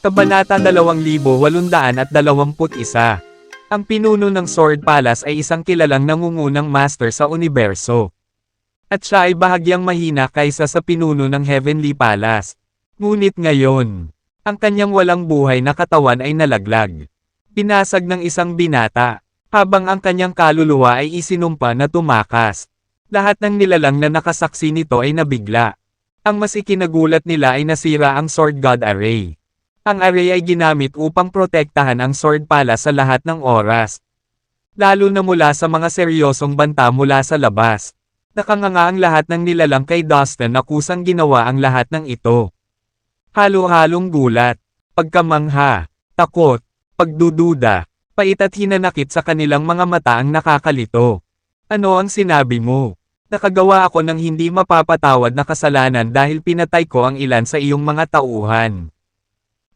Kabanata 2821. Ang pinuno ng Sword Palace ay isang kilalang nangungunang master sa universo. At siya ay bahagyang mahina kaysa sa pinuno ng Heavenly Palace. Ngunit ngayon, ang kanyang walang buhay na katawan ay nalaglag. Pinasag ng isang binata, habang ang kanyang kaluluwa ay isinumpa na tumakas. Lahat ng nilalang na nakasaksi nito ay nabigla. Ang mas ikinagulat nila ay nasira ang Sword God Array. Ang array ay ginamit upang protektahan ang Sword Palace sa lahat ng oras. Lalo na mula sa mga seryosong banta mula sa labas. Nakanganga ang lahat ng nilalang kay Dustin na kusang ginawa ang lahat ng ito. Halo-halong gulat, pagkamangha, takot, pagdududa, pait at hinanakit sa kanilang mga mata ang nakakalito. Ano ang sinabi mo? Nakagawa ako ng hindi mapapatawad na kasalanan dahil pinatay ko ang ilan sa iyong mga tauhan.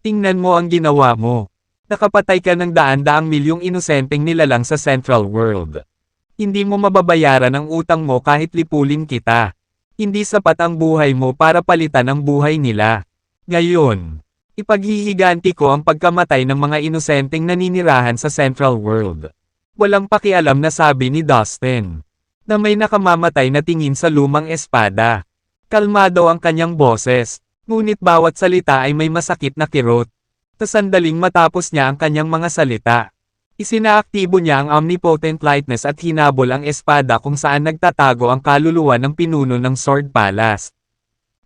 Tingnan mo ang ginawa mo. Nakapatay ka ng daan-daang milyong inosenteng nilalang sa Central World. Hindi mo mababayaran ang utang mo kahit lipulin kita. Hindi sapat ang buhay mo para palitan ang buhay nila. Ngayon, ipaghihiganti ko ang pagkamatay ng mga inosenteng naninirahan sa Central World. Walang pakialam na sabi ni Dustin, na may nakamamatay na tingin sa lumang espada. Kalmado ang kanyang boses. Ngunit bawat salita ay may masakit na kirot. Sandaling matapos niya ang kanyang mga salita. Isinaaktibo niya ang omnipotent lightness at hinabol ang espada kung saan nagtatago ang kaluluwa ng pinuno ng Sword Palace.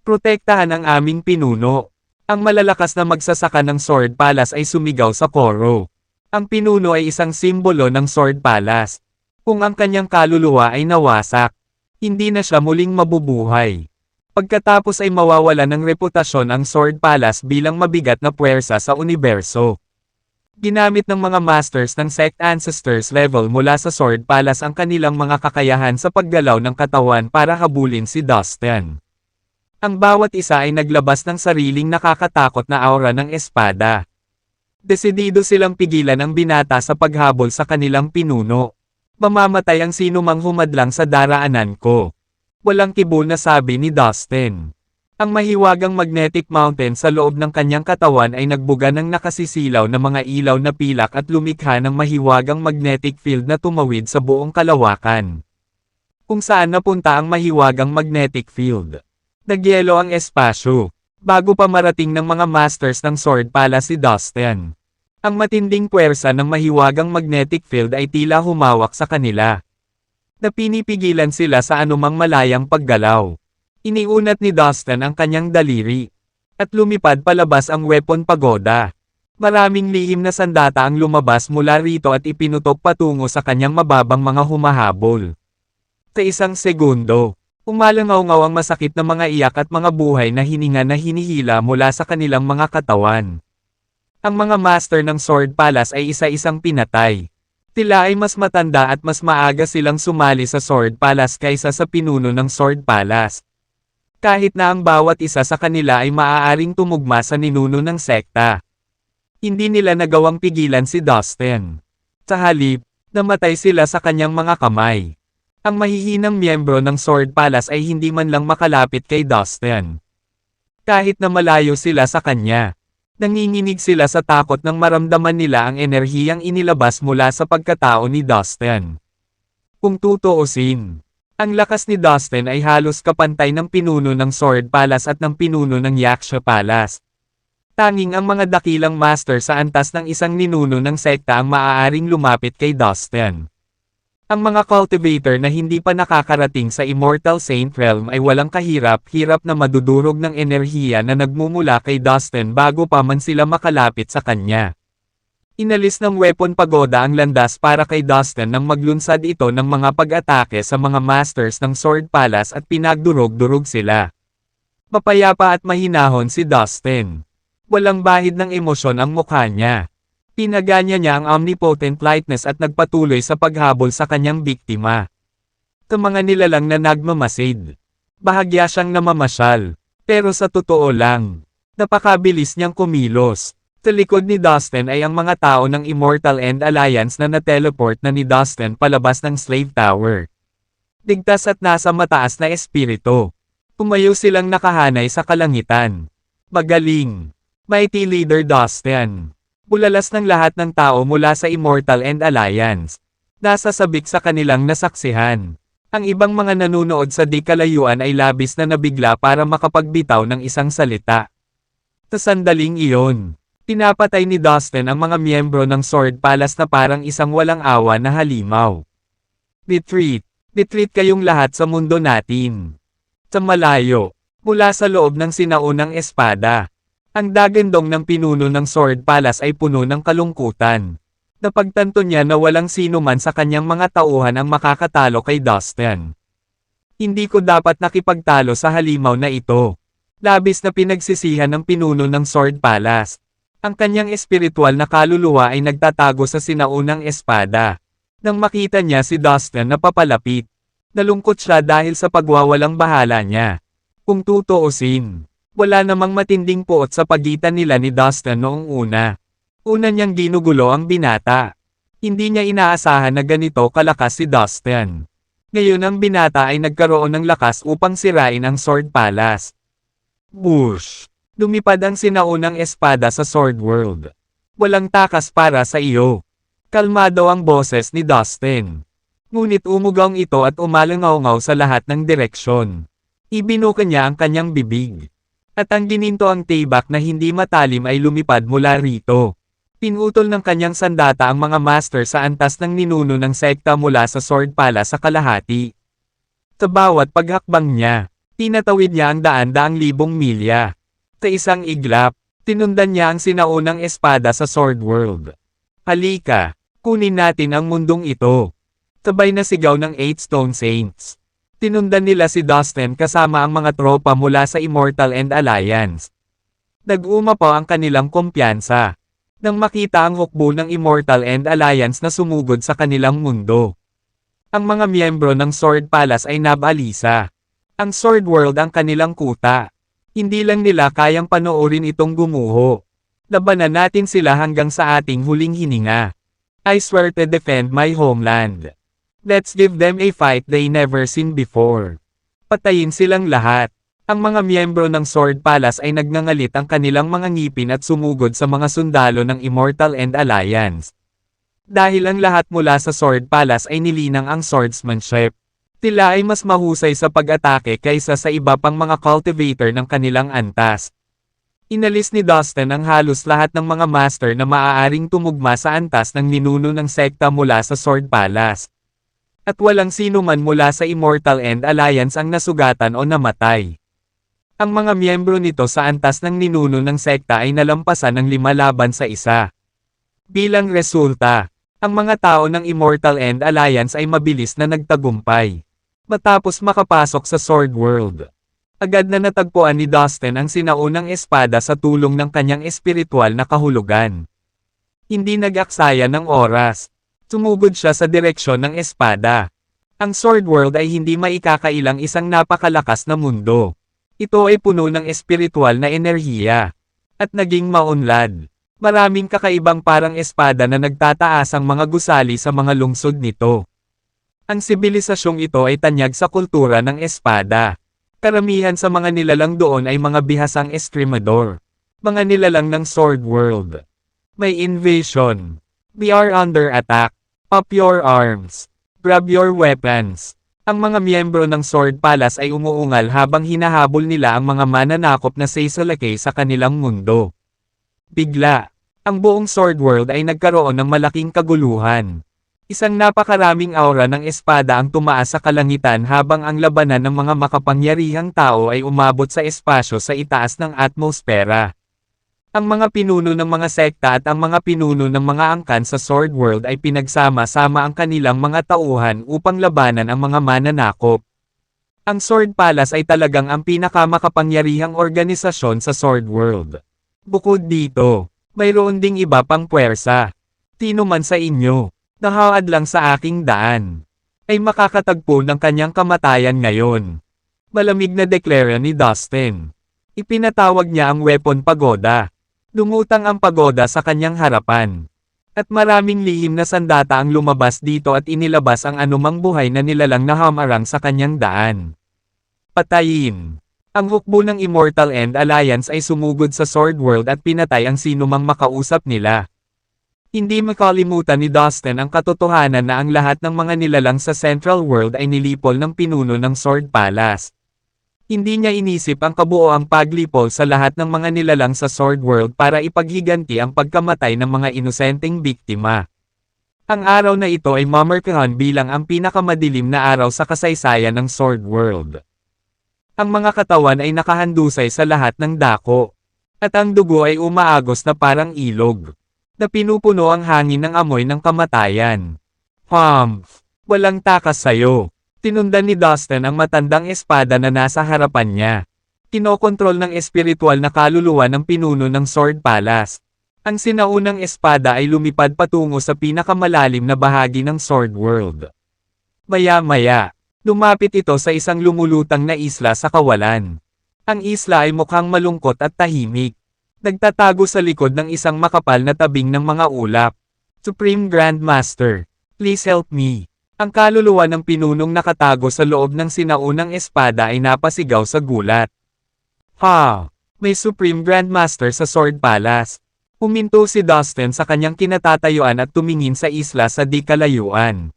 Protektahan ang aming pinuno. Ang malalakas na magsasaka ng Sword Palace ay sumigaw sa koro. Ang pinuno ay isang simbolo ng Sword Palace. Kung ang kanyang kaluluwa ay nawasak, hindi na siya muling mabubuhay. Pagkatapos ay mawawala ng reputasyon ang Sword Palace bilang mabigat na puwersa sa universo. Ginamit ng mga masters ng Sect Ancestors level mula sa Sword Palace ang kanilang mga kakayahan sa paggalaw ng katawan para habulin si Dustin. Ang bawat isa ay naglabas ng sariling nakakatakot na aura ng espada. Desidido silang pigilan ang binata sa paghabol sa kanilang pinuno. Mamamatay ang sinumang humadlang sa daraanan ko. Walang kibol na sabi ni Dustin. Ang mahiwagang magnetic mountain sa loob ng kanyang katawan ay nagbuga ng nakasisilaw na mga ilaw na pilak at lumikha ng mahiwagang magnetic field na tumawid sa buong kalawakan. Kung saan napunta ang mahiwagang magnetic field? Nagyelo ang espasyo, bago pa marating ng mga masters ng Sword Palace si Dustin. Ang matinding puwersa ng mahiwagang magnetic field ay tila humawak sa kanila. Na pinipigilan sila sa anumang malayang paggalaw. Iniunat ni Dustin ang kanyang daliri. At lumipad palabas ang weapon pagoda. Maraming lihim na sandata ang lumabas mula rito at ipinutok patungo sa kanyang mababang mga humahabol. Sa isang segundo, umalangaw-ngaw ang masakit na mga iyak at mga buhay na hininga na hinihila mula sa kanilang mga katawan. Ang mga master ng Sword Palace ay isa-isang pinatay. Sila ay mas matanda at mas maaga silang sumali sa Sword Palace kaysa sa pinuno ng Sword Palace. Kahit na ang bawat isa sa kanila ay maaaring tumugma sa ninuno ng sekta. Hindi nila nagawang pigilan si Dustin. Sa halip, namatay sila sa kanyang mga kamay. Ang mahihinang miyembro ng Sword Palace ay hindi man lang makalapit kay Dustin. Kahit na malayo sila sa kanya. Nanginginig sila sa takot nang maramdaman nila ang enerhiyang inilabas mula sa pagkatao ni Dustin. Kung tutuusin, ang lakas ni Dustin ay halos kapantay ng pinuno ng Sword Palace at ng pinuno ng Yaksha Palace. Tanging ang mga dakilang master sa antas ng isang ninuno ng sekta ang maaaring lumapit kay Dustin. Ang mga cultivator na hindi pa nakakarating sa Immortal Saint Realm ay walang kahirap-hirap na madudurog ng enerhiya na nagmumula kay Dustin bago pa man sila makalapit sa kanya. Inalis ng weapon pagoda ang landas para kay Dustin nang maglunsad ito ng mga pag-atake sa mga masters ng Sword Palace at pinagdurog-durog sila. Mapayapa at mahinahon si Dustin. Walang bahid ng emosyon ang mukha niya. Pinaganya niya ang omnipotent lightness at nagpatuloy sa paghabol sa kanyang biktima. Sa mga nilalang na nagmamasid. Bahagya siyang namamasyal. Pero sa totoo lang, napakabilis niyang kumilos. Sa likod ni Dustin ay ang mga tao ng Immortal End Alliance na na-teleport na ni Dustin palabas ng Slave Tower. Ligtas at nasa mataas na espiritu. Tumayo silang nakahanay sa kalangitan. Magaling. Mighty Leader Dustin. Bulalas ng lahat ng tao mula sa Immortal and Alliance. Nasa sabik sa kanilang nasaksihan. Ang ibang mga nanunood sa di kalayuan ay labis na nabigla para makapagbitaw ng isang salita. Sa sandaling iyon, pinapatay ni Dustin ang mga miyembro ng Sword Palace na parang isang walang awa na halimaw. Retreat. Retreat kayong lahat sa mundo natin. Sa malayo, mula sa loob ng sinaunang espada. Ang dagandong ng pinuno ng Sword Palace ay puno ng kalungkutan. Napagtanto niya na walang sino man sa kanyang mga tauhan ang makakatalo kay Dustin. Hindi ko dapat nakipagtalo sa halimaw na ito. Labis na pinagsisihan ng pinuno ng Sword Palace. Ang kanyang espiritual na kaluluwa ay nagtatago sa sinaunang espada. Nang makita niya si Dustin na papalapit, nalungkot siya dahil sa pagwawalang bahala niya. Kung tutuusin, wala namang matinding puot sa pagitan nila ni Dustin noong una. Una niyang ginugulo ang binata. Hindi niya inaasahan na ganito kalakas si Dustin. Ngayon ang binata ay nagkaroon ng lakas upang sirain ang Sword Palace. Bush! Lumipad ang sinaunang espada sa Sword World. Walang takas para sa iyo. Kalmado ang boses ni Dustin. Ngunit umugaw ito at umalangaw-ngaw sa lahat ng direksyon. Ibinuka niya ang kanyang bibig. At ang gininto ang tibak na hindi matalim ay lumipad mula rito. Pinutol ng kanyang sandata ang mga master sa antas ng ninuno ng sekta mula sa Sword Palace sa kalahati. Sa bawat paghakbang niya, tinatawid niya ang daan-daang libong milya. Sa isang iglap, tinundan niya ang sinaunang espada sa Sword World. Halika, kunin natin ang mundong ito. Sabay na sigaw ng 8 Stone Saints. Tinundan nila si Dustin kasama ang mga tropa mula sa Immortal and Alliance. Nag-umapaw ang kanilang kumpiyansa. Nang makita ang hukbo ng Immortal and Alliance na sumugod sa kanilang mundo. Ang mga miyembro ng Sword Palace ay nabalisa. Ang Sword World ang kanilang kuta. Hindi lang nila kayang panoorin itong gumuho. Labanan natin sila hanggang sa ating huling hininga. I swear to defend my homeland. Let's give them a fight they never seen before. Patayin silang lahat. Ang mga miyembro ng Sword Palace ay nagngangalit ang kanilang mga ngipin at sumugod sa mga sundalo ng Immortal and Alliance. Dahil ang lahat mula sa Sword Palace ay nilinang ang swordsmanship. Sila ay mas mahusay sa pag-atake kaysa sa iba pang mga cultivator ng kanilang antas. Inalis ni Dustin ang halos lahat ng mga master na maaaring tumugma sa antas ng ninuno ng sekta mula sa Sword Palace. At walang sino man mula sa Immortal and Alliance ang nasugatan o namatay. Ang mga miyembro nito sa antas ng ninuno ng sekta ay nalampasan ng 5 laban sa 1. Bilang resulta, ang mga tao ng Immortal and Alliance ay mabilis na nagtagumpay. Matapos makapasok sa Sword World, agad na natagpuan ni Dustin ang sinaunang espada sa tulong ng kanyang espiritual na kahulugan. Hindi nag-aksaya ng oras. Sumugod siya sa direksyon ng espada. Ang Sword World ay hindi maikakailang isang napakalakas na mundo. Ito ay puno ng espiritual na enerhiya. At naging maunlad. Maraming kakaibang parang espada na nagtataas ang mga gusali sa mga lungsod nito. Ang sibilisasyong ito ay tanyag sa kultura ng espada. Karamihan sa mga nilalang doon ay mga bihasang eskrimador. Mga nilalang ng Sword World. May invasion. We are under attack. Up your arms. Grab your weapons. Ang mga miyembro ng Sword Palace ay umuungal habang hinahabol nila ang mga mananakop na Seisalakay sa kanilang mundo. Bigla, ang buong Sword World ay nagkaroon ng malaking kaguluhan. Isang napakaraming aura ng espada ang tumaas sa kalangitan habang ang labanan ng mga makapangyarihang tao ay umabot sa espasyo sa itaas ng atmosfera. Ang mga pinuno ng mga sekta at ang mga pinuno ng mga angkan sa Sword World ay pinagsama-sama ang kanilang mga tauhan upang labanan ang mga mananakop. Ang Sword Palace ay talagang ang pinakamakapangyarihang organisasyon sa Sword World. Bukod dito, mayroon ding iba pang puwersa. Sino man sa inyo, nahaad lang sa aking daan, ay makakatagpo ng kanyang kamatayan ngayon. Malamig na deklara ni Dustin. Ipinatawag niya ang weapon pagoda. Lumutang ang pagoda sa kanyang harapan. At maraming lihim na sandata ang lumabas dito at inilabas ang anumang buhay na nilalang na hamarang sa kanyang daan. Patayin. Ang hukbo ng Immortal End Alliance ay sumugod sa Sword World at pinatay ang sinumang makausap nila. Hindi makalimutan ni Dustin ang katotohanan na ang lahat ng mga nilalang sa Central World ay nilipol ng pinuno ng Sword Palace. Hindi niya inisip ang kabuoang paglipol sa lahat ng mga nilalang sa Sword World para ipaghiganti ang pagkamatay ng mga inosenteng biktima. Ang araw na ito ay mamarkahan bilang ang pinakamadilim na araw sa kasaysayan ng Sword World. Ang mga katawan ay nakahandusay sa lahat ng dako. At ang dugo ay umaagos na parang ilog, na pinupuno ang hangin ng amoy ng kamatayan. Humph! Walang takas sayo. Tinundan ni Dustin ang matandang espada na nasa harapan niya. Kinokontrol ng espiritual na kaluluwa ng pinuno ng Sword Palace. Ang sinaunang espada ay lumipad patungo sa pinakamalalim na bahagi ng Sword World. Maya-maya, lumapit ito sa isang lumulutang na isla sa kawalan. Ang isla ay mukhang malungkot at tahimik. Nagtatago sa likod ng isang makapal na tabing ng mga ulap. Supreme Grand Master, please help me. Ang kaluluwa ng pinunong nakatago sa loob ng sinaunang espada ay napasigaw sa gulat. Ha! May Supreme Grand Master sa Sword Palace. Huminto si Dustin sa kanyang kinatatayuan at tumingin sa isla sa di kalayuan.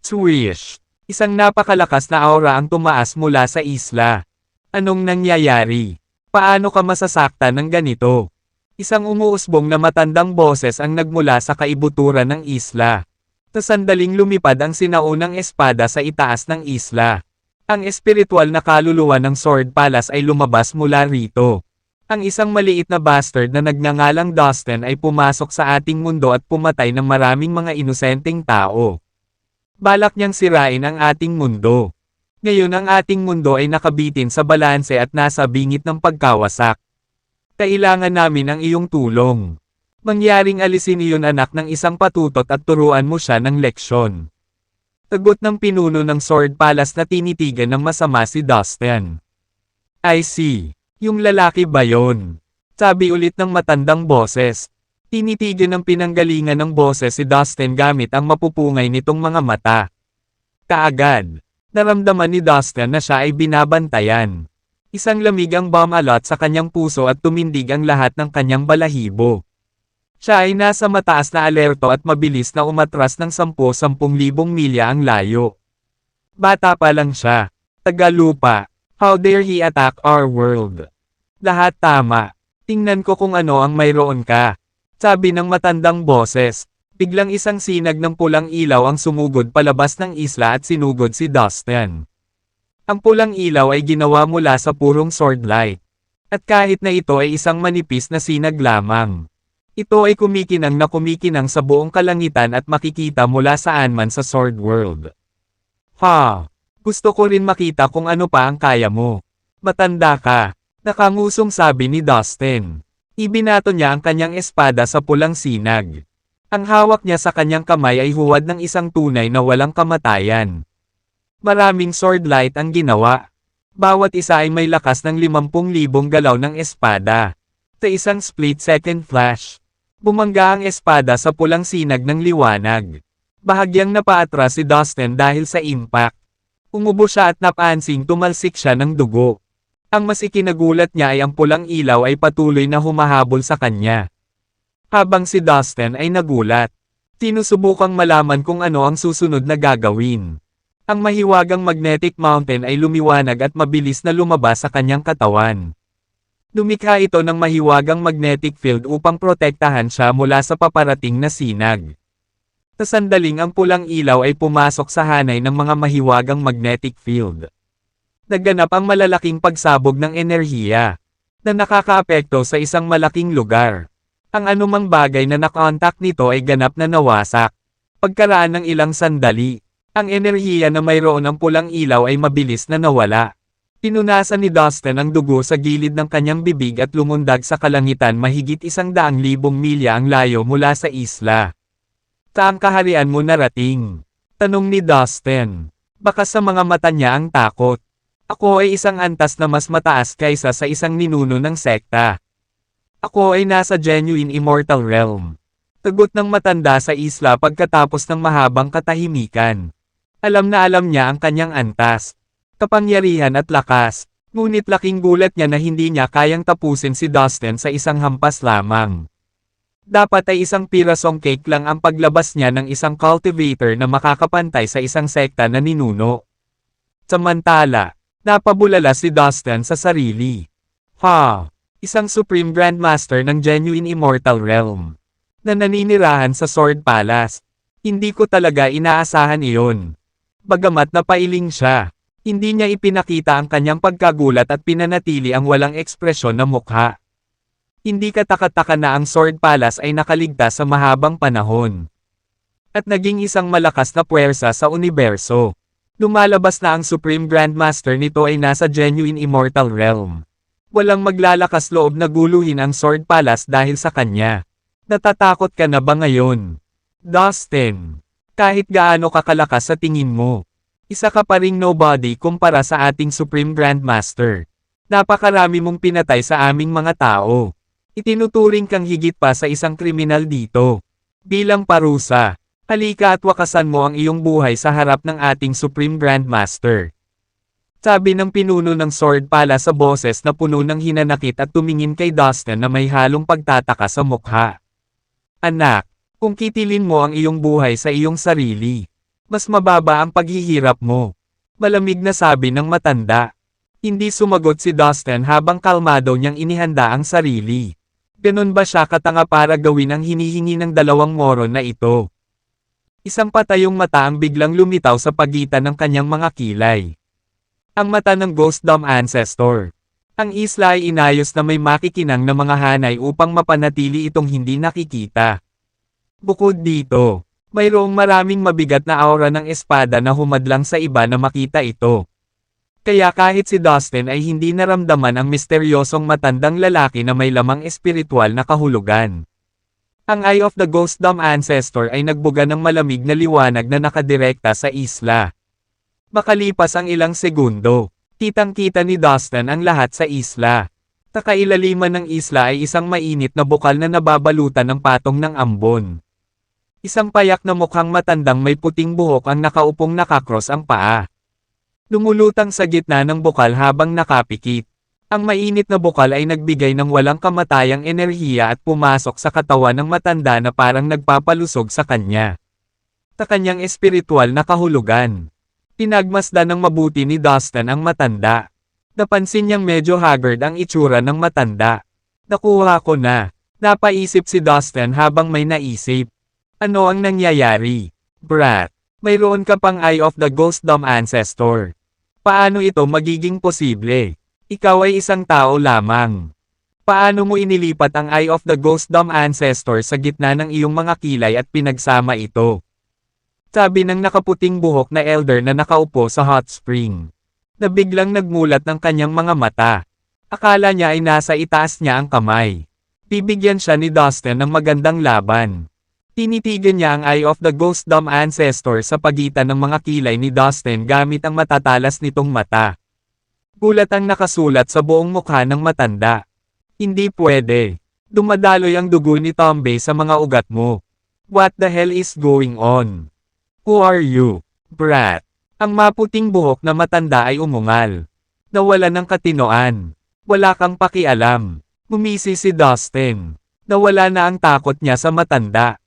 Swish! Isang napakalakas na aura ang tumaas mula sa isla. Anong nangyayari? Paano ka masasaktan ng ganito? Isang umuusbong na matandang boses ang nagmula sa kaibuturan ng isla. Sa sandaling lumipad ang sinaunang espada sa itaas ng isla. Ang espiritual na kaluluwa ng Sword Palace ay lumabas mula rito. Ang isang maliit na bastard na nagngangalang Dustin ay pumasok sa ating mundo at pumatay ng maraming mga inosenteng tao. Balak niyang sirain ang ating mundo. Ngayon ang ating mundo ay nakabitin sa balanse at nasa bingit ng pagkawasak. Kailangan namin ang iyong tulong. Mangyaring alisin iyon anak ng isang patutot at turuan mo siya ng leksyon. Tagot ng pinuno ng Sword Palace na tinitigan ng masama si Dustin. I see. Yung lalaki ba yon? Sabi ulit ng matandang boses. Tinitigan ng pinanggalingan ng boses si Dustin gamit ang mapupungay nitong mga mata. Kaagad, naramdaman ni Dustin na siya ay binabantayan. Isang lamig ang bumalot sa kanyang puso at tumindig ang lahat ng kanyang balahibo. Siya ay nasa mataas na alerto at mabilis na umatras ng 10,000 milya ang layo. Bata pa lang siya. Tagalupa. How dare he attack our world? Lahat tama. Tingnan ko kung ano ang mayroon ka. Sabi ng matandang boses. Biglang isang sinag ng pulang ilaw ang sumugod palabas ng isla at sinugod si Dustin. Ang pulang ilaw ay ginawa mula sa purong sword light. At kahit na ito ay isang manipis na sinag lamang. Ito ay kumikinang sa buong kalangitan at makikita mula saan man sa Sword World. Ha! Gusto ko rin makita kung ano pa ang kaya mo. Matanda ka. Nakangusong sabi ni Dustin. Ibinato niya ang kanyang espada sa pulang sinag. Ang hawak niya sa kanyang kamay ay huwad ng isang tunay na walang kamatayan. Maraming sword light ang ginawa. Bawat isa ay may lakas ng 50,000 galaw ng espada. Sa isang split-second flash, bumangga ang espada sa pulang sinag ng liwanag. Bahagyang napaatras si Dustin dahil sa impact. Umubo siya at napansing tumalsik siya ng dugo. Ang mas ikinagulat niya ay ang pulang ilaw ay patuloy na humahabol sa kanya. Habang si Dustin ay nagulat, sinusubukang malaman kung ano ang susunod na gagawin. Ang mahiwagang magnetic mountain ay lumiwanag at mabilis na lumabas sa kanyang katawan. Lumikha ito ng mahiwagang magnetic field upang protektahan siya mula sa paparating na sinag. Sa sandaling ang pulang ilaw ay pumasok sa hanay ng mga mahiwagang magnetic field. Naganap ang malalaking pagsabog ng enerhiya na nakakaapekto sa isang malaking lugar. Ang anumang bagay na nakontak nito ay ganap na nawasak. Pagkaraan ng ilang sandali, ang enerhiya na mayroon ng pulang ilaw ay mabilis na nawala. Pinunasan ni Dustin ang dugo sa gilid ng kanyang bibig at lumundag sa kalangitan mahigit 100,000 milya ang layo mula sa isla. Saan kaharian mo narating? Tanong ni Dustin. Baka sa mga mata niya ang takot. Ako ay isang antas na mas mataas kaysa sa isang ninuno ng sekta. Ako ay nasa genuine immortal realm. Tagot ng matanda sa isla pagkatapos ng mahabang katahimikan. Alam na alam niya ang kanyang antas, kapangyarihan at lakas. Ngunit laking gulat niya na hindi niya kayang tapusin si Dustin sa isang hampas lamang. Dapat ay isang pirasong cake lang ang paglabas niya ng isang cultivator na makakapantay sa isang sekta na ninuno. Samantala, napabulala si Dustin sa sarili. Isang Supreme Grandmaster ng Genuine Immortal Realm. Na naninirahan sa Sword Palace. Hindi ko talaga inaasahan iyon. Bagamat napailing siya. Hindi niya ipinakita ang kanyang pagkagulat at pinanatili ang walang ekspresyon na mukha. Hindi katakataka na ang Sword Palace ay nakaligtas sa mahabang panahon. At naging isang malakas na puwersa sa universo. Lumalabas na ang Supreme Grandmaster nito ay nasa Genuine Immortal Realm. Walang maglalakas loob na guluhin ang Sword Palace dahil sa kanya. Natatakot ka na ba ngayon? Dustin, kahit gaano kakalakas sa tingin mo, isa ka pa ring nobody kumpara sa ating Supreme Grandmaster. Napakarami mong pinatay sa aming mga tao. Itinuturing kang higit pa sa isang kriminal dito. Bilang parusa, halika at wakasan mo ang iyong buhay sa harap ng ating Supreme Grandmaster. Sabi ng pinuno ng Sword Palace sa boses na puno ng hinanakit at tumingin kay Dustin na may halong pagtataka sa mukha. Anak, kung kitilin mo ang iyong buhay sa iyong sarili, mas mababa ang paghihirap mo. Malamig na sabi ng matanda. Hindi sumagot si Dustin habang kalmado niyang inihanda ang sarili. Ganon ba siya katanga para gawin ang hinihingi ng dalawang moron na ito? Isang patayong mata ang biglang lumitaw sa pagitan ng kanyang mga kilay. Ang mata ng Ghost Dome Ancestor. Ang isla ay inayos na may makikinang na mga hanay upang mapanatili itong hindi nakikita. Bukod dito, mayroong maraming mabigat na aura ng espada na humadlang sa iba na makita ito. Kaya kahit si Dustin ay hindi naramdaman ang misteryosong matandang lalaki na may lamang espiritual na kahulugan. Ang Eye of the Ghost Dome Ancestor ay nagbuga ng malamig na liwanag na nakadirekta sa isla. Makalipas ang ilang segundo, kitang-kita ni Dustin ang lahat sa isla. Kailaliman ng isla ay isang mainit na bukal na nababalutan ng patong ng ambon. Isang payak na mukhang matandang may puting buhok ang nakaupong nakakross ang paa. Lumulutang sa gitna ng bukal habang nakapikit. Ang mainit na bukal ay nagbigay ng walang kamatayang enerhiya at pumasok sa katawan ng matanda na parang nagpapalusog sa kanya. Kanyang espiritual na kahulugan. Pinagmasdan ng mabuti ni Dustin ang matanda. Napansin niyang medyo haggard ang itsura ng matanda. Nakuha ko na. Napaisip si Dustin habang may naisip. Ano ang nangyayari? Brat, mayroon ka pang Eye of the Ghost Dome Ancestor. Paano ito magiging posible? Ikaw ay isang tao lamang. Paano mo inilipat ang Eye of the Ghost Dome Ancestor sa gitna ng iyong mga kilay at pinagsama ito? Sabi ng nakaputing buhok na elder na nakaupo sa hot spring. Na biglang nagmulat ng kanyang mga mata. Akala niya ay nasa itaas niya ang kamay. Bibigyan siya ni Dustin ng magandang laban. Tinitigan niya ang Eye of the Ghost Dome Ancestor sa pagitan ng mga kilay ni Dustin gamit ang matatalas nitong mata. Gulat ang nakasulat sa buong mukha ng matanda. Hindi pwede. Dumadaloy ang dugo ni Tombe sa mga ugat mo. What the hell is going on? Who are you, brat? Ang maputing buhok na matanda ay umungal. Nawala ng katinoan. Wala kang pakialam. Ngumisi si Dustin. Nawala na ang takot niya sa matanda.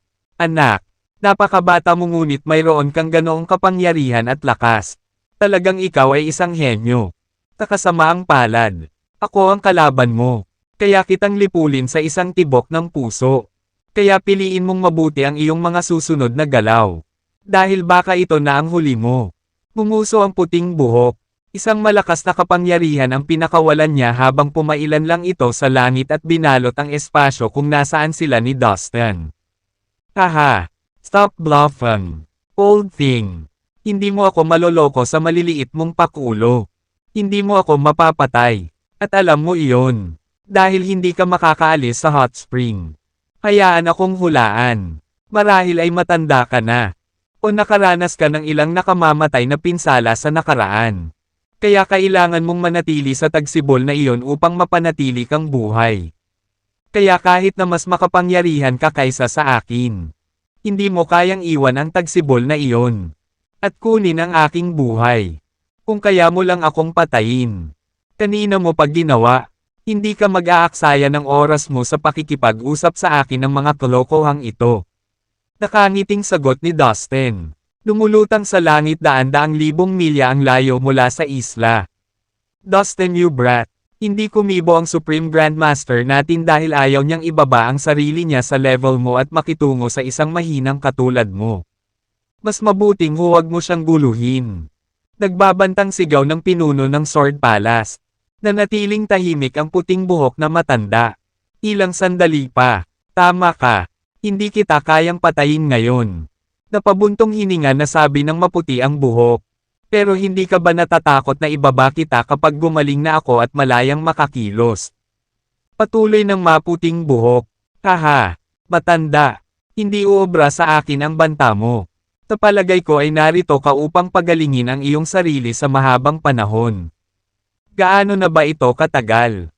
Anak, napakabata mo ngunit mayroon kang ganoong kapangyarihan at lakas. Talagang ikaw ay isang henyo. Kakasama ang palad. Ako ang kalaban mo. Kaya kitang lipulin sa isang tibok ng puso. Kaya piliin mong mabuti ang iyong mga susunod na galaw. Dahil baka ito na ang huli mo. Mumuso ang puting buhok. Isang malakas na kapangyarihan ang pinakawalan niya habang pumailan lang ito sa langit at binalot ang espasyo kung nasaan sila ni Dustin. Haha! Stop bluffing! Old thing! Hindi mo ako maloloko sa maliliit mong pakulo. Hindi mo ako mapapatay. At alam mo iyon. Dahil hindi ka makakaalis sa hot spring. Hayaan akong hulaan. Marahil ay matanda ka na. O nakaranas ka ng ilang nakamamatay na pinsala sa nakaraan. Kaya kailangan mong manatili sa tagsibol na iyon upang mapanatili kang buhay. Kaya kahit na mas makapangyarihan ka kaysa sa akin, hindi mo kayang iwan ang tagsibol na iyon. At kunin ang aking buhay. Kung kaya mo lang akong patayin. Kanina mo pa ginawa. Hindi ka mag-aaksaya ng oras mo sa pakikipag-usap sa akin ng mga kalokohang ito. Nakangiting sagot ni Dustin. Lumulutang sa langit daan-daang libong milya ang layo mula sa isla. Dustin, you brat. Hindi kumibo ang Supreme Grandmaster natin dahil ayaw niyang ibaba ang sarili niya sa level mo at makitungo sa isang mahinang katulad mo. Mas mabuting huwag mo siyang guluhin. Nagbabantang sigaw ng pinuno ng Sword Palace. Nanatiling tahimik ang puting buhok na matanda. Ilang sandali pa. Tama ka. Hindi kita kayang patayin ngayon. Napabuntong hininga na sabi ng maputi ang buhok. Pero hindi ka ba natatakot na ibaba kita kapag gumaling na ako at malayang makakilos? Patuloy ng maputing buhok. Haha, matanda. Hindi uobra sa akin ang banta mo. Tapalagay ko ay narito ka upang pagalingin ang iyong sarili sa mahabang panahon. Gaano na ba ito katagal?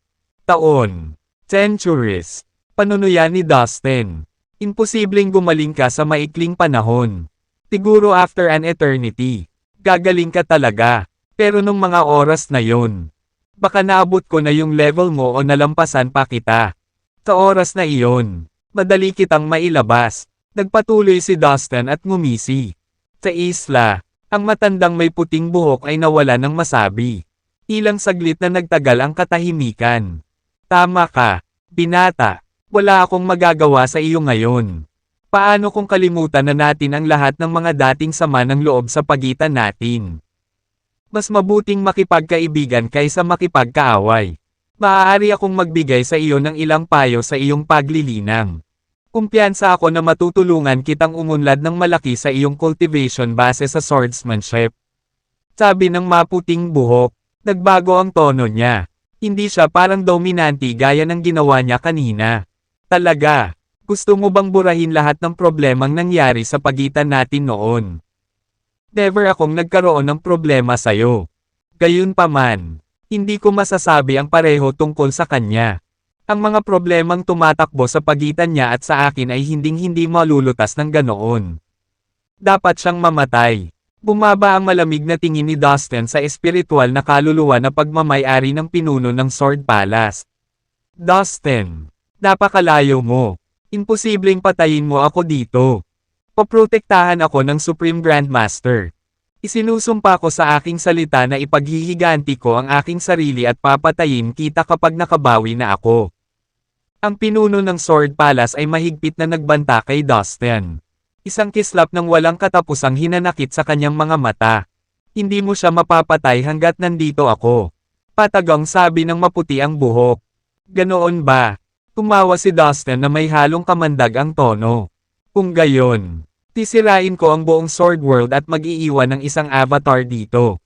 Taon. Centuries. Panunuyan ni Dustin. Imposibleng gumaling ka sa maikling panahon. Siguro after an eternity. Gagaling ka talaga. Pero nung mga oras na yon, baka naabot ko na yung level mo o nalampasan pa kita. Sa oras na iyon, madali kitang mailabas. Nagpatuloy si Dustin at ngumisi. Sa isla, ang matandang may puting buhok ay nawala ng masabi. Ilang saglit na nagtagal ang katahimikan. Tama ka, binata. Wala akong magagawa sa iyo ngayon. Paano kung kalimutan na natin ang lahat ng mga dating sama ng loob sa pagitan natin? Mas mabuting makipagkaibigan kaysa makipagkaaway. Maaari akong magbigay sa iyo ng ilang payo sa iyong paglilinang. Kumpiyansa ako na matutulungan kitang umunlad ng malaki sa iyong cultivation base sa swordsmanship. Sabi ng maputing buhok. Nagbago ang tono niya. Hindi siya parang dominante gaya ng ginawa niya kanina. Talaga. Gusto mo bang burahin lahat ng problemang nangyari sa pagitan natin noon? Never akong nagkaroon ng problema sa'yo. Gayunpaman, hindi ko masasabi ang pareho tungkol sa kanya. Ang mga problemang tumatakbo sa pagitan niya at sa akin ay hinding-hindi malulutas ng ganoon. Dapat siyang mamatay. Bumaba ang malamig na tingin ni Dustin sa espiritual na kaluluwa na pagmamay-ari ng pinuno ng Sword Palace. Dustin, napakalayo mo. Imposibleng patayin mo ako dito. Poprotektahan ako ng Supreme Grandmaster. Isinusumpa ko sa aking salita na ipaghihiganti ko ang aking sarili at papatayin kita kapag nakabawi na ako. Ang pinuno ng Sword Palace ay mahigpit na nagbanta kay Dustin. Isang kislap ng walang katapusang hinanakit sa kanyang mga mata. Hindi mo siya mapapatay hanggat nandito ako. Patagang sabi ng maputi ang buhok. Ganoon ba? Tumawa si Dustin na may halong kamandag ang tono. Kung gayon, sisirain ko ang buong Sword World at mag-iiwan ng isang avatar dito.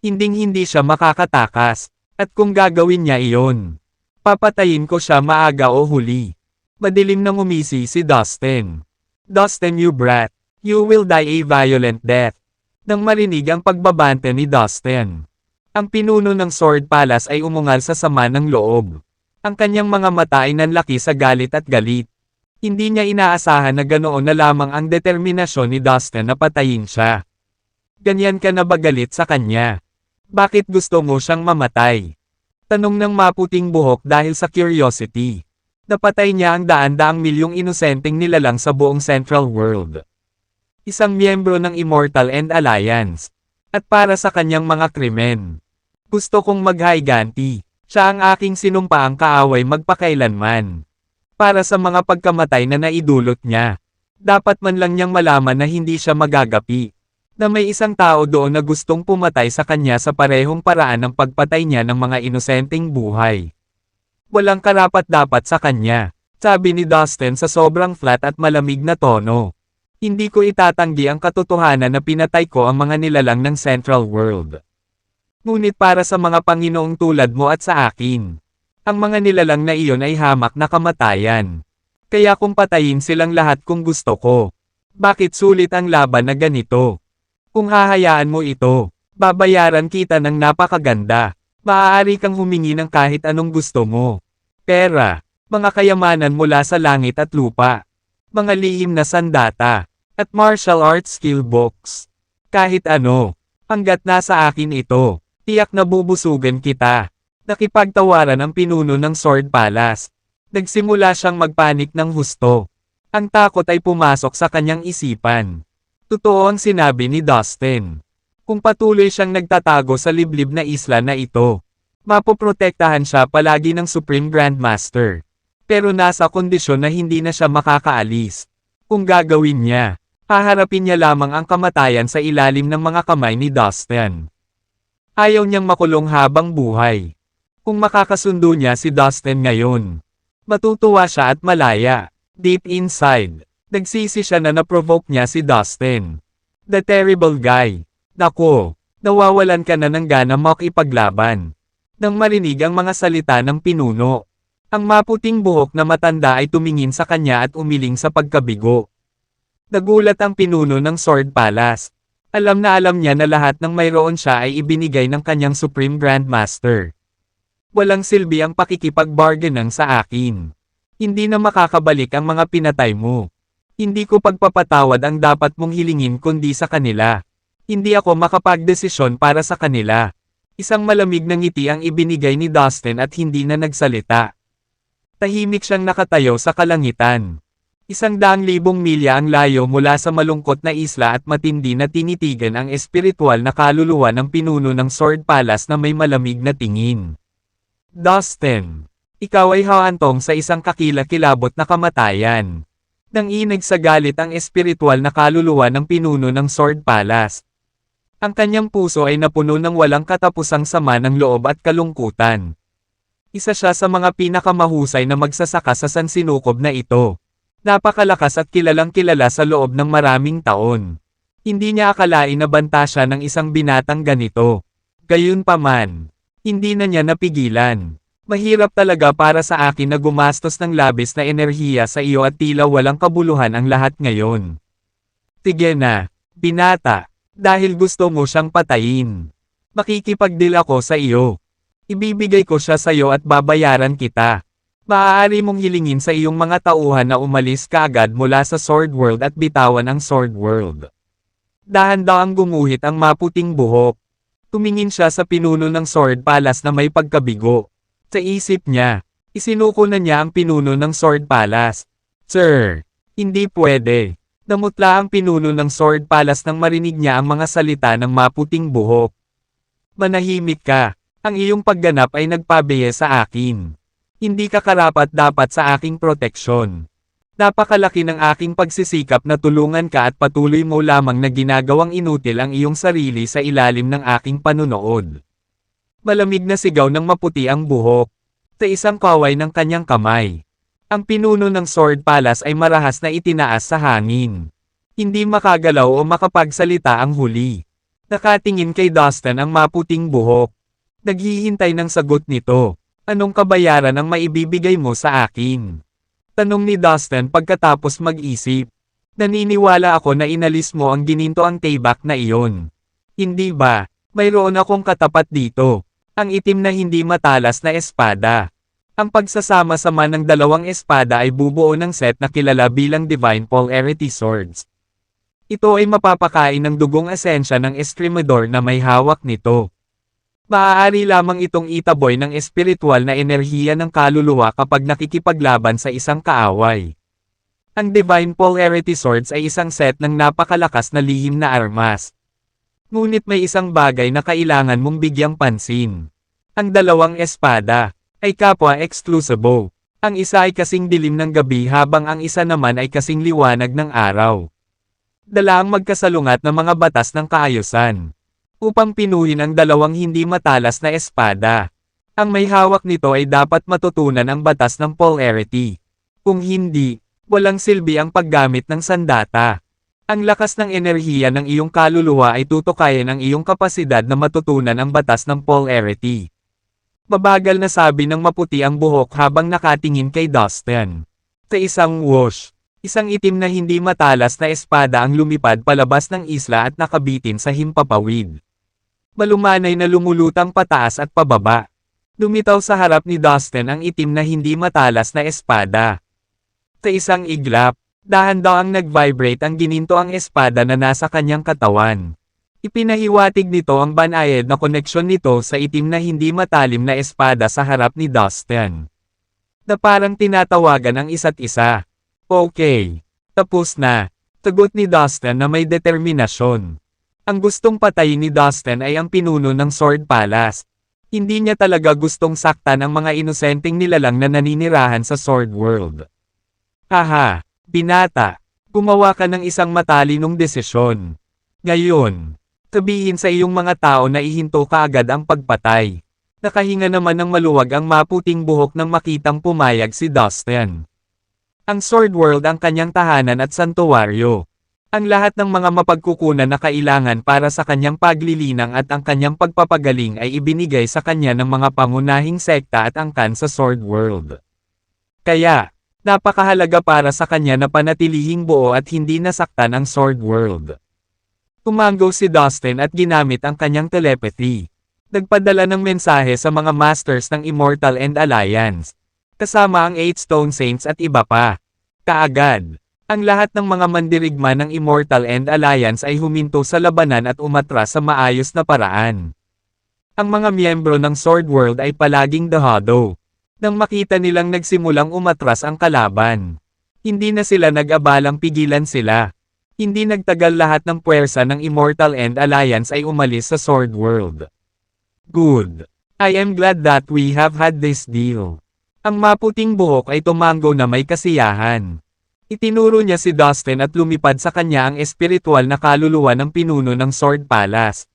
Hinding-hindi siya makakatakas, at kung gagawin niya iyon, papatayin ko siya maaga o huli. Madilim na ngumisi si Dustin. Dustin, you brat, you will die a violent death. Nang marinig ang pagbabante ni Dustin, ang pinuno ng Sword Palace ay umungal sa sama ng loob. Ang kanyang mga mata ay nanlaki sa galit at galit. Hindi niya inaasahan na ganoon na lamang ang determinasyon ni Dustin na patayin siya. Ganyan ka na ba galit sa kanya? Bakit gusto mo siyang mamatay? Tanong ng maputing buhok dahil sa curiosity. Napatay niya ang daan-daang milyong inosenteng nilalang sa buong Central World. Isang miyembro ng Immortal End Alliance. At para sa kanyang mga krimen. Gusto kong maghaiganti. Siya ang aking sinumpaang kaaway magpakailanman. Para sa mga pagkamatay na naidulot niya. Dapat man lang niyang malaman na hindi siya magagapi. Na may isang tao doon na gustong pumatay sa kanya sa parehong paraan ng pagpatay niya ng mga inosenteng buhay. Walang karapat-dapat sa kanya, sabi ni Dustin sa sobrang flat at malamig na tono. Hindi ko itatanggi ang katotohanan na pinatay ko ang mga nilalang ng Central World. Ngunit para sa mga Panginoong tulad mo at sa akin, ang mga nilalang na iyon ay hamak na kamatayan. Kaya kung patayin silang lahat kung gusto ko. Bakit sulit ang laban na ganito? Kung hahayaan mo ito, babayaran kita ng napakaganda. Maaari kang humingi ng kahit anong gusto mo. Pera, mga kayamanan mula sa langit at lupa, mga lihim na sandata, at martial arts skill books. Kahit ano, hanggat nasa akin ito. Tiyak na bubusugan kita. Nakipagtawaran ang pinuno ng Sword Palace. Nagsimula siyang magpanik ng husto. Ang takot ay pumasok sa kanyang isipan. Totoo ang sinabi ni Dustin. Kung patuloy siyang nagtatago sa liblib na isla na ito, mapoprotektahan siya palagi ng Supreme Grandmaster. Pero nasa kondisyon na hindi na siya makakaalis. Kung gagawin niya, haharapin niya lamang ang kamatayan sa ilalim ng mga kamay ni Dustin. Ayaw niyang makulong habang buhay. Kung makakasundo niya si Dustin ngayon, matutuwa siya at malaya. Deep inside, nagsisi siya na naprovoke niya si Dustin. The terrible guy. Nako, nawawalan ka na ng gana makipaglaban. Nang marinig ang mga salita ng pinuno, ang maputing buhok na matanda ay tumingin sa kanya at umiling sa pagkabigo. Nagulat ang pinuno ng Sword Palace. Alam niya na lahat ng mayroon siya ay ibinigay ng kanyang Supreme Grandmaster. Walang silbi ang pakikipag-bargainang sa akin. Hindi na makakabalik ang mga pinatay mo. Hindi ko pagpapatawad ang dapat mong hilingin kundi sa kanila. Hindi ako makapagdesisyon para sa kanila. Isang malamig na ngiti ang ibinigay ni Dustin at hindi na nagsalita. Tahimik siyang nakatayo sa kalangitan. 100,000 milya ang layo mula sa malungkot na isla at matindi na tinitigan ang espiritual na kaluluwa ng pinuno ng Sword Palace na may malamig na tingin. Dustin, ikaw ay hahantong sa isang kakilakilabot na kamatayan. Nanginig sa galit ang espiritual na kaluluwa ng pinuno ng Sword Palace. Ang kanyang puso ay napuno ng walang katapusang sama ng loob at kalungkutan. Isa siya sa mga pinakamahusay na magsasaka sa sansinukob na ito. Napakalakas at kilalang kilala sa loob ng maraming taon. Hindi niya akalain na banta siya ng isang binatang ganito. Gayunpaman, hindi na niya napigilan. Mahirap talaga para sa akin na gumastos ng labis na enerhiya sa iyo at tila walang kabuluhan ang lahat ngayon. Tige na, binata, dahil gusto mo siyang patayin. Makikipagdeal ako sa iyo. Ibibigay ko siya sa iyo at babayaran kita. Maaari mong hilingin sa iyong mga tauhan na umalis kaagad mula sa Sword World at bitawan ang Sword World. Dahan-dahang gumuhit ang maputing buhok. Tumingin siya sa pinuno ng Sword Palace na may pagkabigo. Sa isip niya, isinuko na niya ang pinuno ng Sword Palace. Sir, hindi pwede. Namutla ang pinuno ng Sword Palace nang marinig niya ang mga salita ng maputing buhok. Manahimik ka. Ang iyong pagganap ay nagpabiye sa akin. Hindi ka karapat-dapat sa aking proteksyon. Napakalaki ng aking pagsisikap na tulungan ka at patuloy mo lamang na ginagawang inutil ang iyong sarili sa ilalim ng aking panunood. Malamig na sigaw ng maputi ang buhok. Sa isang kaway ng kanyang kamay. Ang pinuno ng Sword Palace ay marahas na itinaas sa hangin. Hindi makagalaw o makapagsalita ang huli. Nakatingin kay Dustin ang maputing buhok. Naghihintay ng sagot nito. Anong kabayaran ang maibibigay mo sa akin? Tanong ni Dustin pagkatapos mag-isip. Naniniwala ako na inalis mo ang ginintoang tayback na iyon. Hindi ba? Mayroon akong katapat dito. Ang itim na hindi matalas na espada. Ang pagsasama-sama ng dalawang espada ay bubuo ng set na kilala bilang Divine Polarity Swords. Ito ay mapapakain ng dugong esensya ng Estremador na may hawak nito. Maaari lamang itong itaboy ng espiritual na enerhiya ng kaluluwa kapag nakikipaglaban sa isang kaaway. Ang Divine Polarity Swords ay isang set ng napakalakas na lihim na armas. Ngunit may isang bagay na kailangan mong bigyang pansin. Ang dalawang espada ay kapwa-exclusibo. Ang isa ay kasing dilim ng gabi habang ang isa naman ay kasing liwanag ng araw. Dala ang magkasalungat na mga batas ng kaayusan. Upang pinuhin ang dalawang hindi matalas na espada. Ang may hawak nito ay dapat matutunan ang batas ng polarity. Kung hindi, walang silbi ang paggamit ng sandata. Ang lakas ng enerhiya ng iyong kaluluwa ay tutukayin ang iyong kapasidad na matutunan ang batas ng polarity. Mabagal na sabi ng maputi ang buhok habang nakatingin kay Dustin. Sa isang whoosh, isang itim na hindi matalas na espada ang lumipad palabas ng isla at nakabitin sa himpapawid. Malumanay na lumulutang pataas at pababa. Lumitaw sa harap ni Dustin ang itim na hindi matalas na espada. Sa isang iglap, dahan-dahang nag-vibrate ang ginintoang espada na nasa kanyang katawan. Ipinahiwatig nito ang banayad na koneksyon nito sa itim na hindi matalim na espada sa harap ni Dustin. Na parang tinatawagan ang isa't isa. Okay. Tapos na. Tugot ni Dustin na may determinasyon. Ang gustong patayin ni Dustin ay ang pinuno ng Sword Palace. Hindi niya talaga gustong saktan ang mga inosenteng nilalang na naninirahan sa Sword World. Haha, binata. Gumawa ka ng isang matalinong desisyon. Ngayon, sabihin sa iyong mga tao na ihinto ka agad ang pagpatay. Nakahinga naman ng maluwag ang maputing buhok nang makitang pumayag si Dustin. Ang Sword World ang kanyang tahanan at santuwaryo. Ang lahat ng mga mapagkukunan na kailangan para sa kanyang paglilinang at ang kanyang pagpapagaling ay ibinigay sa kanya ng mga pangunahing sekta at angkan sa Sword World. Kaya, napakahalaga para sa kanya na panatilihing buo at hindi nasaktan ang Sword World. Tumango si Dustin at ginamit ang kanyang telepathy. Nagpadala ng mensahe sa mga masters ng Immortal End Alliance. Kasama ang 8 Stone Saints at iba pa. Kaagad, ang lahat ng mga mandirigma ng Immortal End Alliance ay huminto sa labanan at umatras sa maayos na paraan. Ang mga miyembro ng Sword World ay palaging dahado. Nang makita nilang nagsimulang umatras ang kalaban. Hindi na sila nag-abalang pigilan sila. Hindi nagtagal lahat ng puwersa ng Immortal End Alliance ay umalis sa Sword World. Good. I am glad that we have had this deal. Ang maputing buhok ay tumango na may kasiyahan. Itinuro niya si Dustin at lumipad sa kanya ang espiritual na kaluluwa ng pinuno ng Sword Palace.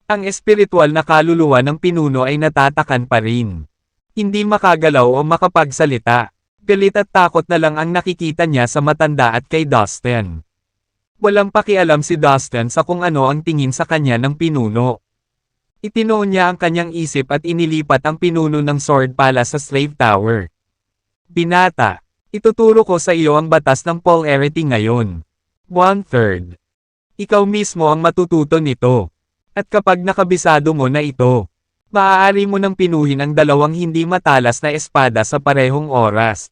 Ang espiritual na kaluluwa ng pinuno ay natatakan pa rin. Hindi makagalaw o makapagsalita. Galit at takot na lang ang nakikita niya sa matanda at kay Dustin. Walang pakialam si Dustin sa kung ano ang tingin sa kanya ng pinuno. Itinoon niya ang kanyang isip at inilipat ang pinuno ng Sword Palace sa Slave Tower. Binata. Ituturo ko sa iyo ang batas ng polarity ngayon. 1/3. Ikaw mismo ang matututo nito. At kapag nakabisado mo na ito, maaari mo nang pinuhin ang dalawang hindi matalas na espada sa parehong oras.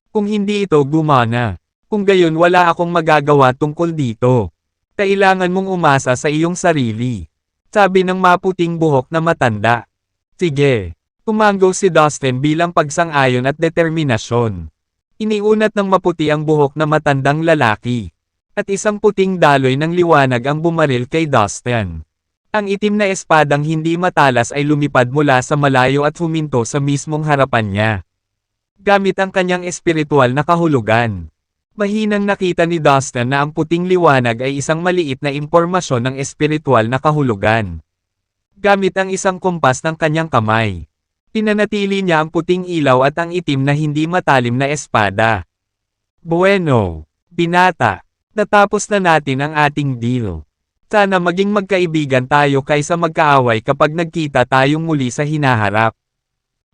Kung hindi ito gumana, kung gayon wala akong magagawa tungkol dito. Kailangan mong umasa sa iyong sarili. Sabi ng maputing buhok na matanda. Sige. Tumango si Dustin bilang pagsang-ayon at determinasyon. Iniunat ng maputi ang buhok na matandang lalaki. At isang puting daloy ng liwanag ang bumaril kay Dustin. Ang itim na espadang hindi matalas ay lumipad mula sa malayo at huminto sa mismong harapan niya. Gamit ang kanyang espiritual na kahulugan. Mahinang nakita ni Dustin na ang puting liwanag ay isang maliit na impormasyon ng espiritual na kahulugan. Gamit ang isang kumpas ng kanyang kamay. Pinanatili niya ang puting ilaw at ang itim na hindi matalim na espada. Bueno, binata, natapos na natin ang ating deal. Sana maging magkaibigan tayo kaysa magkaaway kapag nagkita tayong muli sa hinaharap.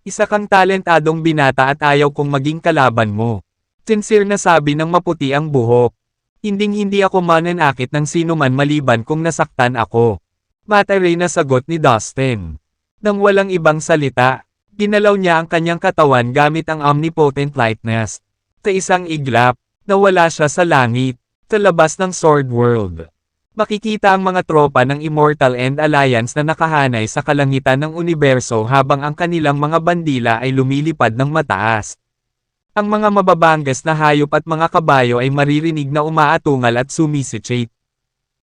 Isa kang talentadong binata at ayaw kong maging kalaban mo. Sincere na sabi ng maputi ang buhok. Hinding-hindi ako mananakit ng sino man maliban kung nasaktan ako. Mataray na sagot ni Dustin. Nang walang ibang salita, ginalaw niya ang kanyang katawan gamit ang omnipotent lightness. Sa isang iglap, nawala siya sa langit, sa labas ng Sword World. Makikita ang mga tropa ng Immortal End Alliance na nakahanay sa kalangitan ng universo habang ang kanilang mga bandila ay lumilipad ng mataas. Ang mga mababangas na hayop at mga kabayo ay maririnig na umaatungal at sumisitsate.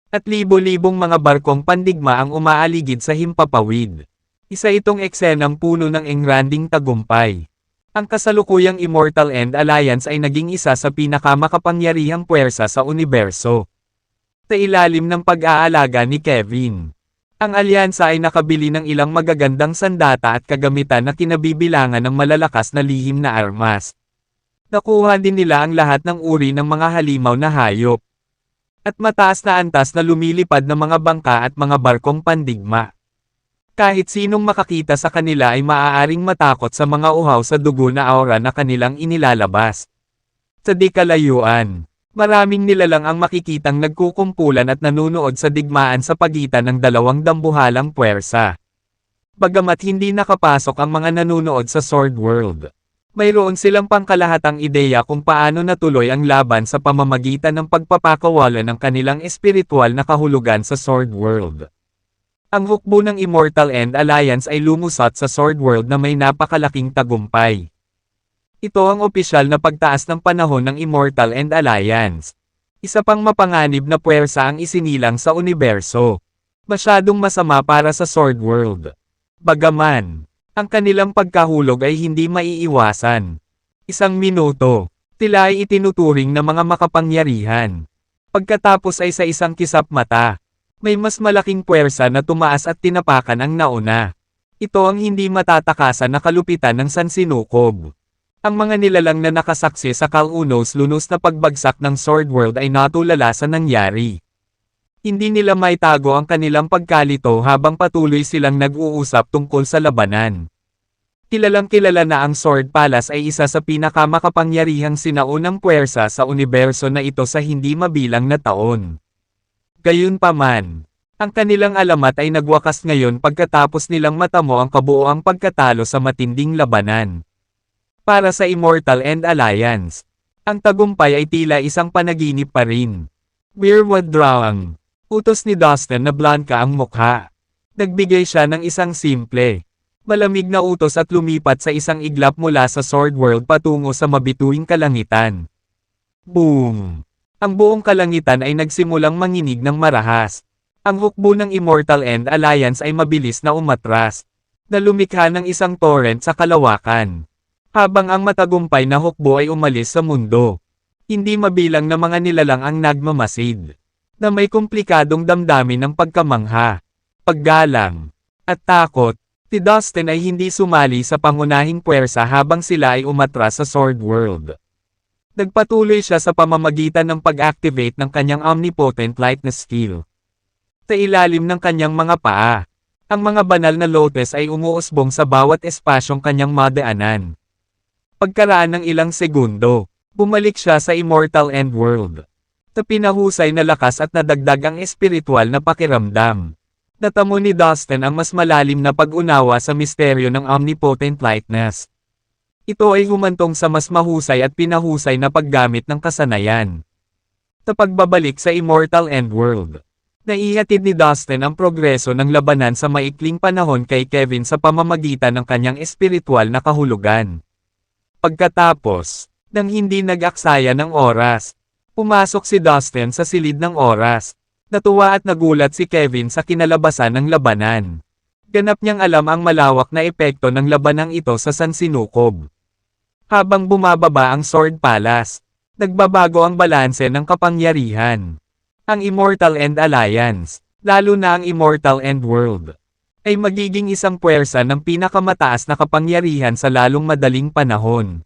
At libo-libong mga barkong pandigma ang umaaligid sa himpapawid. Isa itong eksenang puno ng engranding tagumpay. Ang kasalukuyang Immortal End Alliance ay naging isa sa pinakamakapangyarihang puwersa sa universo. Sa ilalim ng pag-aalaga ni Kevin, ang alyansa ay nakabili ng ilang magagandang sandata at kagamitan na kinabibilangan ng malalakas na lihim na armas. Nakuha din nila ang lahat ng uri ng mga halimaw na hayop. At mataas na antas na lumilipad na mga bangka at mga barkong pandigma. Kahit sinong makakita sa kanila ay maaaring matakot sa mga uhaw sa dugo na aura na kanilang inilalabas. Sa di kalayuan, maraming nilalang ang makikitang nagkukumpulan at nanunood sa digmaan sa pagitan ng dalawang dambuhalang puwersa. Bagamat hindi nakapasok ang mga nanunood sa Sword World, Mayroon silang pangkalahatang ideya kung paano natuloy ang laban sa pamamagitan ng pagpapakawala ng kanilang espiritual na kahulugan sa Sword World. Ang hukbo ng Immortal End Alliance ay lumusot sa Sword World na may napakalaking tagumpay. Ito ang opisyal na pagtaas ng panahon ng Immortal End Alliance. Isa pang mapanganib na puwersa ang isinilang sa universo. Masyadong masama para sa Sword World. Bagaman, ang kanilang pagkahulog ay hindi maiiwasan. Isang minuto, tila ay itinuturing na mga makapangyarihan. Pagkatapos ay sa isang kisap mata, may mas malaking puwersa na tumaas at tinapakan ang nauna. Ito ang hindi matatakasan na kalupitan ng sansinukob. Ang mga nilalang na nakasaksi sa kalunos-lunos na pagbagsak ng Sword World ay natulala sa nangyari. Hindi nila maitago ang kanilang pagkalito habang patuloy silang nag-uusap tungkol sa labanan. Kilalang kilala na ang Sword Palace ay isa sa pinakamakapangyarihang sinaunang puwersa sa universo na ito sa hindi mabilang na taon. Gayunpaman, ang kanilang alamat ay nagwakas ngayon pagkatapos nilang matamo ang kabuoang pagkatalo sa matinding labanan. Para sa Immortal End Alliance, ang tagumpay ay tila isang panaginip pa rin. We're withdrawing. Utos ni Dustin na blanka ang mukha. Nagbigay siya ng isang simple, malamig na utos at lumipat sa isang iglap mula sa Sword World patungo sa mabituing kalangitan. Boom! Ang buong kalangitan ay nagsimulang manginig ng marahas. Ang hukbo ng Immortal End Alliance ay mabilis na umatras, na lumikha ng isang torrent sa kalawakan. Habang ang matagumpay na hukbo ay umalis sa mundo, hindi mabilang na mga nilalang ang nagmamasid, na may komplikadong damdamin ng pagkamangha, paggalang, at takot. Si Dustin ay hindi sumali sa pangunahing puwersa habang sila ay umatras sa Sword World. Nagpatuloy siya sa pamamagitan ng pag-activate ng kanyang omnipotent lightness skill. Sa ilalim ng kanyang mga paa, ang mga banal na lotus ay umuusbong sa bawat espasyong kanyang madaanan. Pagkaraan ng ilang segundo, bumalik siya sa Immortal End World. Sa pinahusay na lakas at nadagdag ang espiritual na pakiramdam. Natamo ni Dustin ang mas malalim na pag-unawa sa misteryo ng omnipotent lightness. Ito ay humantong sa mas mahusay at pinahusay na paggamit ng kasanayan. Sa pagbabalik sa Immortal End World, naihatid ni Dustin ang progreso ng labanan sa maikling panahon kay Kevin sa pamamagitan ng kanyang espiritual na kahulugan. Pagkatapos, nang hindi nag-aksaya ng oras, pumasok si Dustin sa silid ng oras. Natuwa at nagulat si Kevin sa kinalabasan ng labanan. Ganap niyang alam ang malawak na epekto ng labanang ito sa sansinukob. Habang bumababa ang Sword Palace, nagbabago ang balanse ng kapangyarihan. Ang Immortal End Alliance, lalo na ang Immortal End World, ay magiging isang puwersa ng pinakamataas na kapangyarihan sa lalong madaling panahon.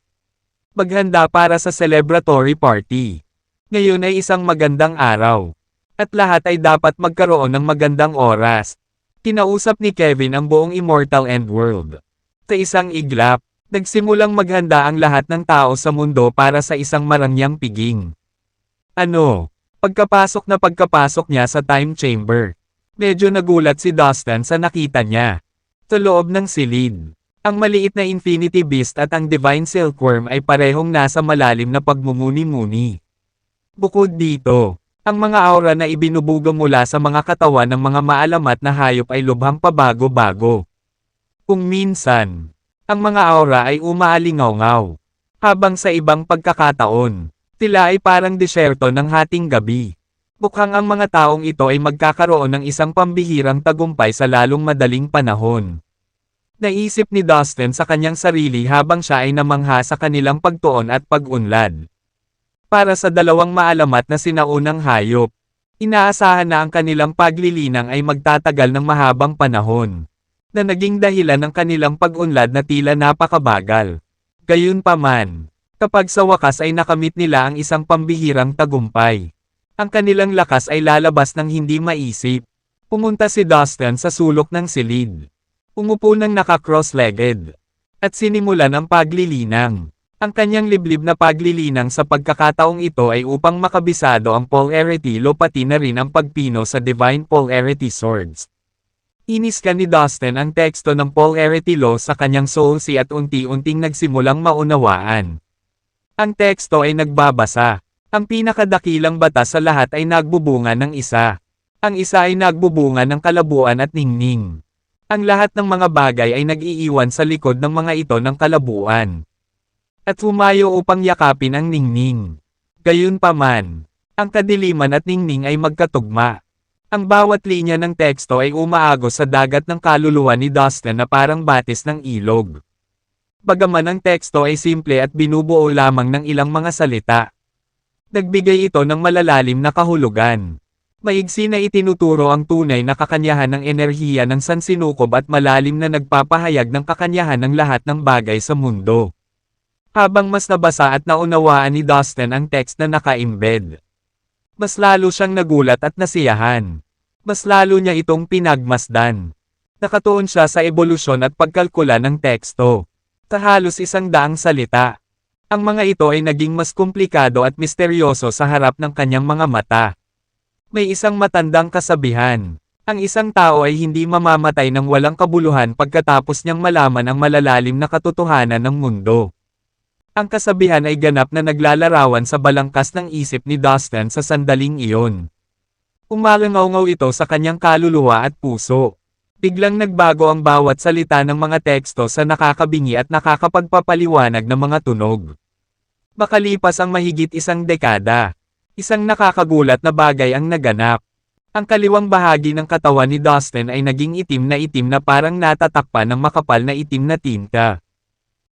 Maghanda para sa celebratory party. Ngayon ay isang magandang araw. At lahat ay dapat magkaroon ng magandang oras. Kinausap ni Kevin ang buong Immortal End World. Sa isang iglap, nagsimulang maghanda ang lahat ng tao sa mundo para sa isang marangyang piging. Pagkapasok niya sa time chamber, medyo nagulat si Dustin sa nakita niya. Sa loob ng silid, ang maliit na Infinity Beast at ang Divine Silkworm ay parehong nasa malalim na pagmumuni-muni. Bukod dito, ang mga aura na ibinubugo mula sa mga katawan ng mga maalamat na hayop ay lubhang pabago-bago. Kung minsan, ang mga aura ay umaalingaw-ngaw. Habang sa ibang pagkakataon, tila ay parang disyerto ng hating gabi. Mukhang ang mga taong ito ay magkakaroon ng isang pambihirang tagumpay sa lalong madaling panahon. Naisip ni Dustin sa kanyang sarili habang siya ay namangha sa kanilang pagtuon at pag-unlad. Para sa dalawang maalamat na sinaunang hayop, inaasahan na ang kanilang paglilinang ay magtatagal ng mahabang panahon, na naging dahilan ng kanilang pag-unlad na tila napakabagal. Gayunpaman, kapag sa wakas ay nakamit nila ang isang pambihirang tagumpay, ang kanilang lakas ay lalabas ng hindi maisip. Pumunta si Dustin sa sulok ng silid. Umupo ng naka-cross-legged, at sinimulan ang paglilinang. Ang kanyang liblib na paglilinang sa pagkakataong ito ay upang makabisado ang polarity lo pati na rin ang pagpino sa Divine Polarity Swords. Iniskan ni Dustin ang teksto ng Paul Eretilo sa kanyang Soul Sea at unti-unting nagsimulang maunawaan. Ang teksto ay nagbabasa. Ang pinakadakilang batas sa lahat ay nagbubunga ng isa. Ang isa ay nagbubunga ng kalabuan at ningning. Ang lahat ng mga bagay ay nag-iiwan sa likod ng mga ito ng kalabuan. At humayo upang yakapin ang ningning. Gayunpaman, ang kadiliman at ningning ay magkatugma. Ang bawat linya ng teksto ay umaagos sa dagat ng kaluluwa ni Dustin na parang batis ng ilog. Bagaman ang teksto ay simple at binubuo lamang ng ilang mga salita. Nagbigay ito ng malalalim na kahulugan. Maigsi na itinuturo ang tunay na kakanyahan ng enerhiya ng sansinukob at malalim na nagpapahayag ng kakanyahan ng lahat ng bagay sa mundo. Habang mas nabasa at naunawaan ni Dustin ang text na naka-embed, mas lalo siyang nagulat at nasiyahan. Mas lalo niya itong pinagmasdan. Nakatuon siya sa ebolusyon at pagkalkula ng teksto. Sa halos 100 salita. Ang mga ito ay naging mas komplikado at misteryoso sa harap ng kanyang mga mata. May isang matandang kasabihan. Ang isang tao ay hindi mamamatay ng walang kabuluhan pagkatapos niyang malaman ang malalalim na katotohanan ng mundo. Ang kasabihan ay ganap na naglalarawan sa balangkas ng isip ni Dustin sa sandaling iyon. Umalangaw-ngaw ito sa kanyang kaluluwa at puso. Biglang nagbago ang bawat salita ng mga teksto sa nakakabingi at nakakapagpapaliwanag ng mga tunog. Makalipas ang mahigit 1 dekada, isang nakakagulat na bagay ang naganap. Ang kaliwang bahagi ng katawan ni Dustin ay naging itim na parang natatakpan ng makapal na itim na tinta.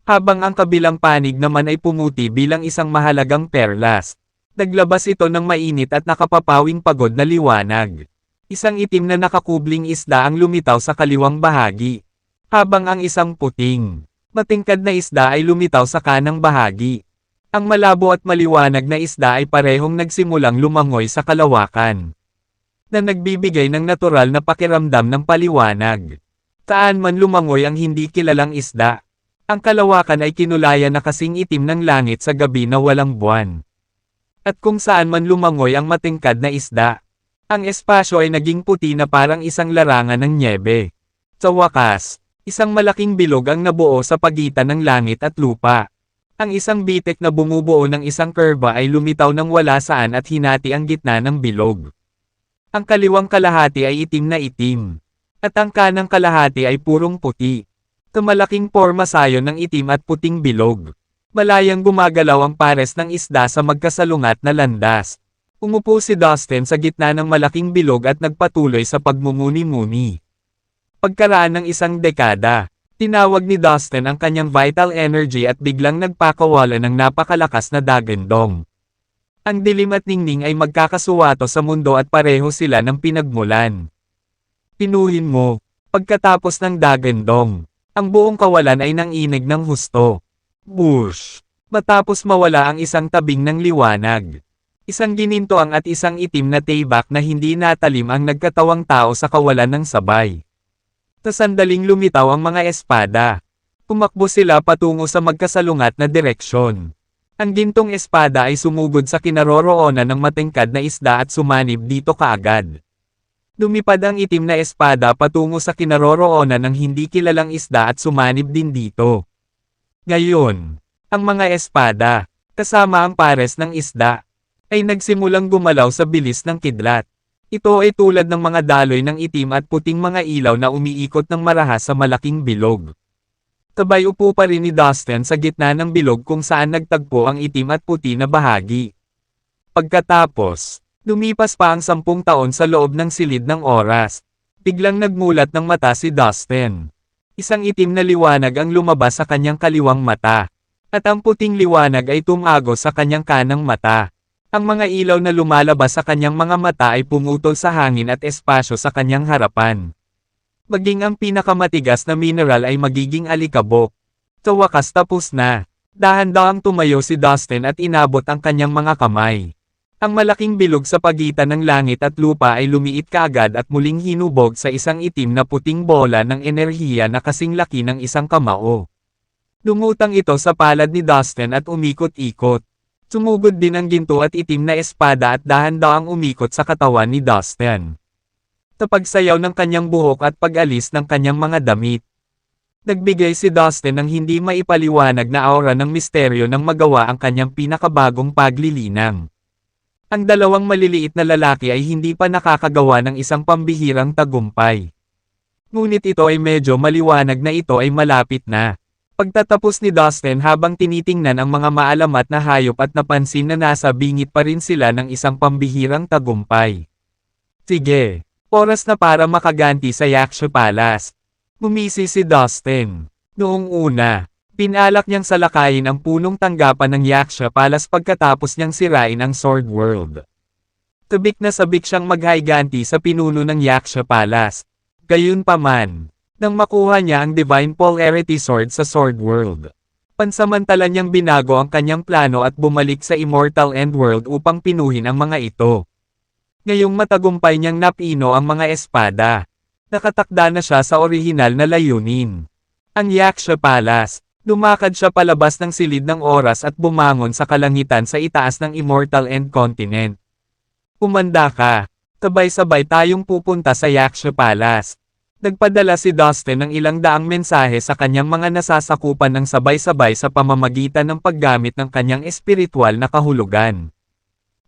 Habang ang kabilang panig naman ay pumuti bilang isang mahalagang perlas. Naglabas ito ng mainit at nakapapawing pagod na liwanag. Isang itim na nakakubling isda ang lumitaw sa kaliwang bahagi. Habang ang isang puting, matingkad na isda ay lumitaw sa kanang bahagi. Ang malabo at maliwanag na isda ay parehong nagsimulang lumangoy sa kalawakan, na nagbibigay ng natural na pakiramdam ng paliwanag. Saan man lumangoy ang hindi kilalang isda. Ang kalawakan ay kinulayan na kasing itim ng langit sa gabi na walang buwan. At kung saan man lumangoy ang matingkad na isda, ang espasyo ay naging puti na parang isang larangan ng nyebe. Sa wakas, isang malaking bilog ang nabuo sa pagitan ng langit at lupa. Ang isang bitek na bumubuo ng isang kurba ay lumitaw ng wala saan at hinati ang gitna ng bilog. Ang kaliwang kalahati ay itim na itim, at ang kanang kalahati ay purong puti. Malaking porma sayon ng itim at puting bilog. Malayang gumagalaw ang pares ng isda sa magkasalungat na landas. Umupo si Dustin sa gitna ng malaking bilog at nagpatuloy sa pagmumuni-muni. Pagkaraan ng 1 dekada, tinawag ni Dustin ang kanyang vital energy at biglang nagpakawala ng napakalakas na dagandong. Ang dilim at ningning ay magkakasuwato sa mundo at pareho sila ng pinagmulan. Pinuhin mo, pagkatapos ng dagandong. Ang buong kawalan ay nanginig ng husto. Bush! Matapos mawala ang isang tabing ng liwanag. Isang ginintoang at isang itim na taybak na hindi natalim ang nagkatawang tao sa kawalan ng sabay. Sa sandaling lumitaw ang mga espada. Pumakbo sila patungo sa magkasalungat na direksyon. Ang gintong espada ay sumugod sa kinaroroonan ng matingkad na isda at sumanib dito kaagad. Lumipad ang itim na espada patungo sa kinaroroonan ng hindi kilalang isda at sumanib din dito. Ngayon, ang mga espada, kasama ang pares ng isda, ay nagsimulang gumalaw sa bilis ng kidlat. Ito ay tulad ng mga daloy ng itim at puting mga ilaw na umiikot ng marahas sa malaking bilog. Sabay upo pa rin ni Dustin sa gitna ng bilog kung saan nagtagpo ang itim at puti na bahagi. Pagkatapos, lumipas pa ang 10 taon sa loob ng silid ng oras. Biglang nagmulat ng mata si Dustin. Isang itim na liwanag ang lumabas sa kanyang kaliwang mata. At ang puting liwanag ay tumagos sa kanyang kanang mata. Ang mga ilaw na lumalabas sa kanyang mga mata ay pumutol sa hangin at espasyo sa kanyang harapan. Maging ang pinakamatigas na mineral ay magiging alikabok. Sa wakas tapos na. Dahan-dahang tumayo si Dustin at inabot ang kanyang mga kamay. Ang malaking bilog sa pagitan ng langit at lupa ay lumiit kaagad at muling hinubog sa isang itim na puting bola ng enerhiya na kasing laki ng isang kamao. Lumutang ito sa palad ni Dustin at umikot-ikot. Sumugod din ang ginto at itim na espada at dahan-dahang umikot sa katawan ni Dustin. Tapagsayaw ng kanyang buhok at pag-alis ng kanyang mga damit. Nagbigay si Dustin ng hindi maipaliwanag na aura ng misteryo nang magawa ang kanyang pinakabagong paglilinang. Ang dalawang maliliit na lalaki ay hindi pa nakakagawa ng isang pambihirang tagumpay. Ngunit ito ay medyo maliwanag na ito ay malapit na. Pagtatapos ni Dustin habang tinitingnan ang mga maalamat na hayop at napansin na nasa bingit pa rin sila ng isang pambihirang tagumpay. Sige, oras na para makaganti sa Yaksha Palace. Ngumisi si Dustin. Noong una, pinalak niyang salakayin ang punong tanggapan ng Yaksha Palace pagkatapos niyang sirain ang Sword World. Sabik na sabik siyang maghiganti sa pinuno ng Yaksha Palace. Gayunpaman, nang makuha niya ang Divine Polarity Sword sa Sword World, pansamantala niyang binago ang kanyang plano at bumalik sa Immortal End World upang pinuhin ang mga ito. Ngayong matagumpay niyang napino ang mga espada, nakatakda na siya sa orihinal na layunin. Ang Yaksha Palace, lumakad siya palabas ng silid ng oras at bumangon sa kalangitan sa itaas ng Immortal End Continent. Umanda ka, sabay-sabay tayong pupunta sa Yaksha Palace. Nagpadala si Dustin ng ilang daang mensahe sa kanyang mga nasasakupan ng sabay-sabay sa pamamagitan ng paggamit ng kanyang espiritual na kahulugan.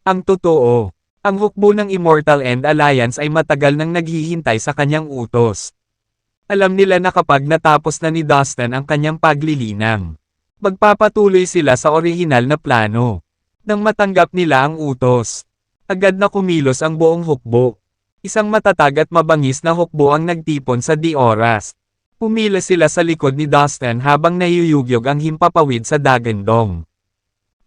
Ang totoo, ang hukbo ng Immortal End Alliance ay matagal nang naghihintay sa kanyang utos. Alam nila na kapag natapos na ni Dustin ang kanyang paglilinang, magpapatuloy sila sa orihinal na plano. Nang matanggap nila ang utos, agad na kumilos ang buong hukbo. Isang matatag at mabangis na hukbo ang nagtipon sa di-oras. Pumila sila sa likod ni Dustin habang nayuyugyog ang himpapawid sa dagandong.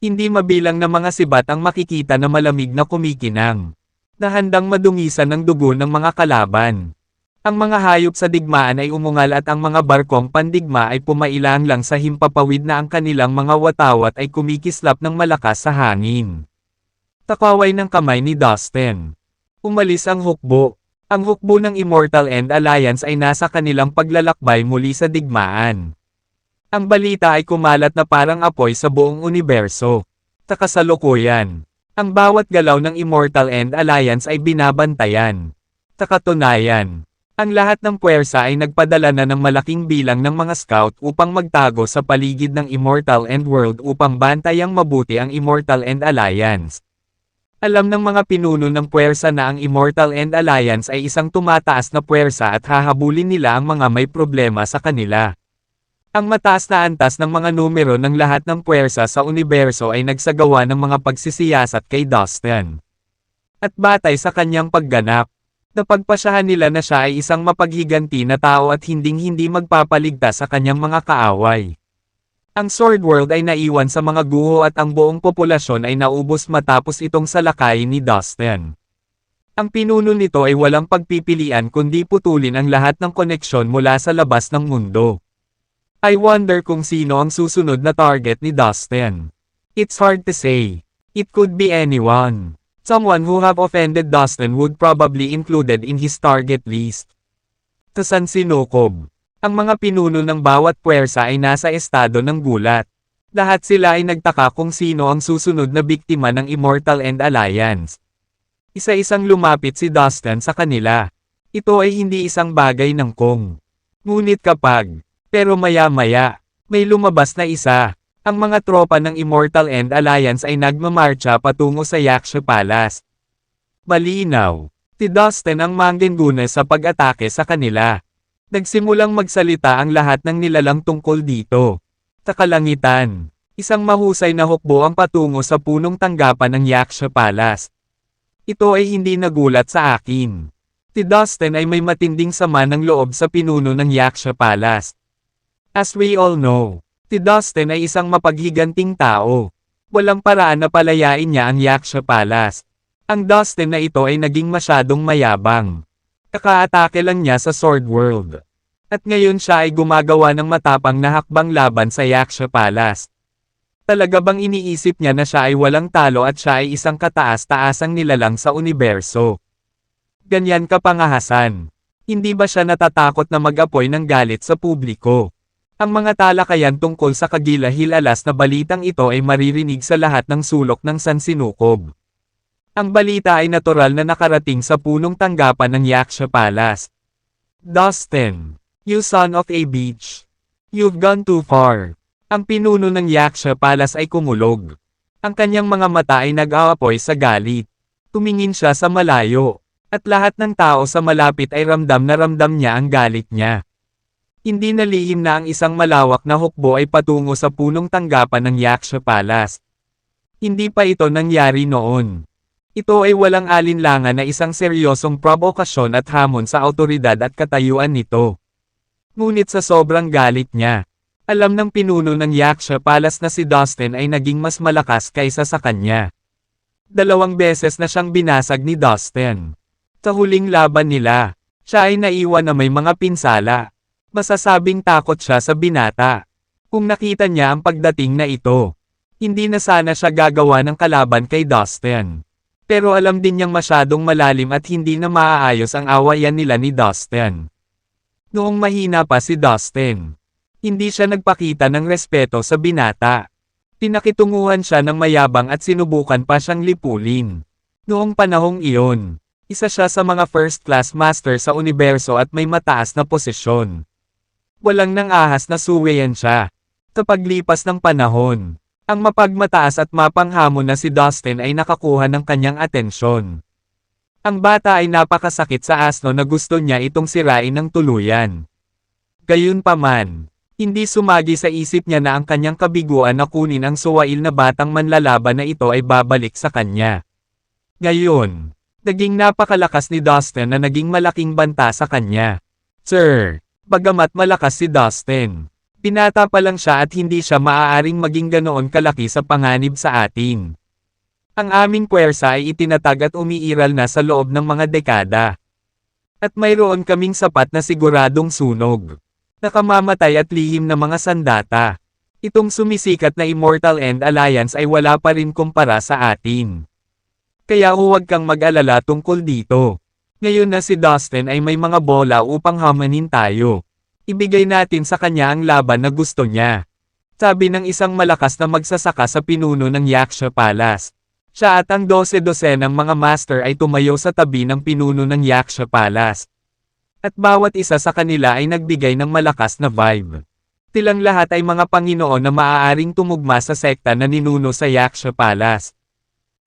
Hindi mabilang na mga sibat ang makikita na malamig na kumikinang, na handang madungisan ng dugo ng mga kalaban. Ang mga hayop sa digmaan ay umungal at ang mga barkong pandigma ay pumailang lang sa himpapawid na ang kanilang mga watawat ay kumikislap ng malakas sa hangin. Takaway ng kamay ni Dustin. Umalis ang hukbo. Ang hukbo ng Immortal End Alliance ay nasa kanilang paglalakbay muli sa digmaan. Ang balita ay kumalat na parang apoy sa buong universo. Kasalukuyan, ang bawat galaw ng Immortal End Alliance ay binabantayan. Katunayan, ang lahat ng puwersa ay nagpadala na ng malaking bilang ng mga scout upang magtago sa paligid ng Immortal End World upang bantayang mabuti ang Immortal End Alliance. Alam ng mga pinuno ng puwersa na ang Immortal End Alliance ay isang tumataas na puwersa at hahabulin nila ang mga may problema sa kanila. Ang mataas na antas ng mga numero ng lahat ng puwersa sa universo ay nagsagawa ng mga pagsisiyasat kay Dustin. At batay sa kanyang pagganap, napagpasyahan nila na siya ay isang mapaghiganti na tao at hinding-hindi magpapaligtas sa kanyang mga kaaway. Ang Sword World ay naiwan sa mga guho at ang buong populasyon ay naubos matapos itong salakayin ni Dustin. Ang pinuno nito ay walang pagpipilian kundi putulin ang lahat ng koneksyon mula sa labas ng mundo. I wonder kung sino ang susunod na target ni Dustin. It's hard to say. It could be anyone. Someone who have offended Dustin would probably included in his target list. Tasan sinukob. Ang mga pinuno ng bawat puwersa ay nasa estado ng gulat. Lahat sila ay nagtaka kung sino ang susunod na biktima ng Immortal End Alliance. Isa-isang lumapit si Dustin sa kanila. Ito ay hindi isang bagay ng kung. Ngunit pero maya-maya, may lumabas na isa. Ang mga tropa ng Immortal End Alliance ay nagmamarcha patungo sa Yaksha Palace. Malinaw, si Dustin ang manggenguna sa pag-atake sa kanila. Nagsimulang magsalita ang lahat ng nilalang tungkol dito. Kalangitan, isang mahusay na hukbo ang patungo sa punong tanggapan ng Yaksha Palace. Ito ay hindi nagulat sa akin. Si Dustin ay may matinding sama ng loob sa pinuno ng Yaksha Palace. As we all know, si Dustin ay isang mapaghiganting tao. Walang paraan na palayain niya ang Yaksha Palace. Ang Dustin na ito ay naging masyadong mayabang. Kakaatake lang niya sa Sword World. At ngayon siya ay gumagawa ng matapang na hakbang laban sa Yaksha Palace. Talaga bang iniisip niya na siya ay walang talo at siya ay isang kataas-taasang nilalang sa universo? Ganyan kapangahasan. Hindi ba siya natatakot na mag-apoy ng galit sa publiko? Ang mga talakayan tungkol sa kagilahilalas na balitang ito ay maririnig sa lahat ng sulok ng sansinukob. Ang balita ay natural na nakarating sa punong tanggapan ng Yaksha Palace. Dustin, you son of a bitch. You've gone too far. Ang pinuno ng Yaksha Palace ay kumulog. Ang kanyang mga mata ay nag-aapoy sa galit. Tumingin siya sa malayo. At lahat ng tao sa malapit ay ramdam na ramdam niya ang galit niya. Hindi nalihim na ang isang malawak na hukbo ay patungo sa punong tanggapan ng Yaksha Palace. Hindi pa ito nangyari noon. Ito ay walang alinlangan na isang seryosong provokasyon at hamon sa awtoridad at katayuan nito. Ngunit sa sobrang galit niya, alam ng pinuno ng Yaksha Palace na si Dustin ay naging mas malakas kaysa sa kanya. 2 beses na siyang binasag ni Dustin. Sa huling laban nila, siya ay naiwan na may mga pinsala. Masasabing takot siya sa binata. Kung nakita niya ang pagdating na ito, hindi na sana siya gagawa ng kalaban kay Dustin. Pero alam din niyang masyadong malalim at hindi na maaayos ang awayan nila ni Dustin. Noong mahina pa si Dustin, hindi siya nagpakita ng respeto sa binata. Pinakitunguhan siya ng mayabang at sinubukan pa siyang lipulin. Noong panahong iyon, isa siya sa mga first-class master sa universo at may mataas na posisyon. Walang nang ahas na suwayan siya. Sa paglipas ng panahon, ang mapagmataas at mapanghamon na si Dustin ay nakakuha ng kanyang atensyon. Ang bata ay napakasakit sa asno na gusto niya itong sirain ng tuluyan. Gayunpaman, hindi sumagi sa isip niya na ang kanyang kabiguan na kunin ang suwail na batang manlalaban na ito ay babalik sa kanya. Ngayon, naging napakalakas ni Dustin na naging malaking banta sa kanya. Sir, bagamat malakas si Dustin, binata pa lang siya at hindi siya maaaring maging ganoon kalaki sa panganib sa atin. Ang aming puwersa ay itinatag at umiiral na sa loob ng mga dekada. At mayroon kaming sapat na siguradong sunog. Nakamamatay at lihim na mga sandata. Itong sumisikat na Immortal End Alliance ay wala pa rin kumpara sa atin. Kaya huwag kang mag-alala tungkol dito. Ngayon na si Dustin ay may mga bola upang hamanin tayo. Ibigay natin sa kanya ang laban na gusto niya. Sabi ng isang malakas na magsasaka sa pinuno ng Yaksha Palace. Siya at ang 12 ng mga master ay tumayo sa tabi ng pinuno ng Yaksha Palace. At bawat isa sa kanila ay nagbigay ng malakas na vibe. Silang lahat ay mga Panginoon na maaaring tumugma sa sekta na ninuno sa Yaksha Palace.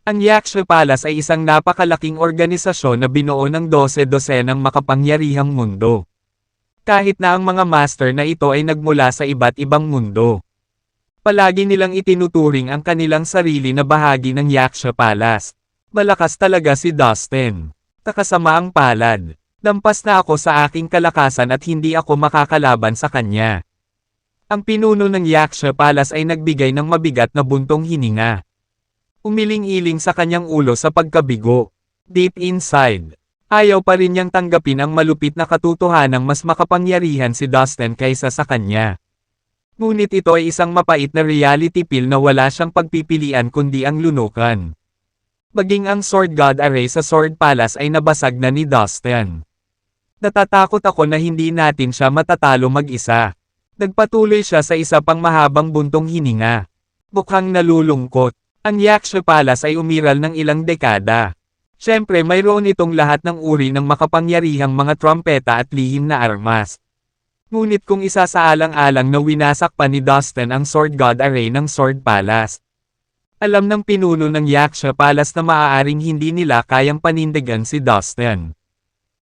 Ang Yaksha Palace ay isang napakalaking organisasyon na binuo ng 12 ng makapangyarihang mundo. Kahit na ang mga master na ito ay nagmula sa iba't ibang mundo. Palagi nilang itinuturing ang kanilang sarili na bahagi ng Yaksha Palace. Malakas talaga si Dustin. Takasama ang palad. Lampas na ako sa aking kalakasan at hindi ako makakalaban sa kanya. Ang pinuno ng Yaksha Palace ay nagbigay ng mabigat na buntong hininga. Umiling-iling sa kanyang ulo sa pagkabigo. Deep inside, ayaw pa rin niyang tanggapin ang malupit na katotohanang mas makapangyarihan si Dustin kaysa sa kanya. Ngunit ito ay isang mapait na reality pill na wala siyang pagpipilian kundi ang lunukan. Maging ang Sword God Array sa Sword Palace ay nabasag na ni Dustin. Natatakot ako na hindi natin siya matatalo mag-isa. Nagpatuloy siya sa isa pang mahabang buntong hininga. Mukhang nalulungkot. Ang Yaksha Palace ay umiral ng ilang dekada. Siyempre mayroon itong lahat ng uri ng makapangyarihang mga trumpeta at lihim na armas. Ngunit kung isasaalang-alang na winasak pa ni Dustin ang Sword God Array ng Sword Palace. Alam ng pinuno ng Yaksha Palace na maaaring hindi nila kayang panindigan si Dustin.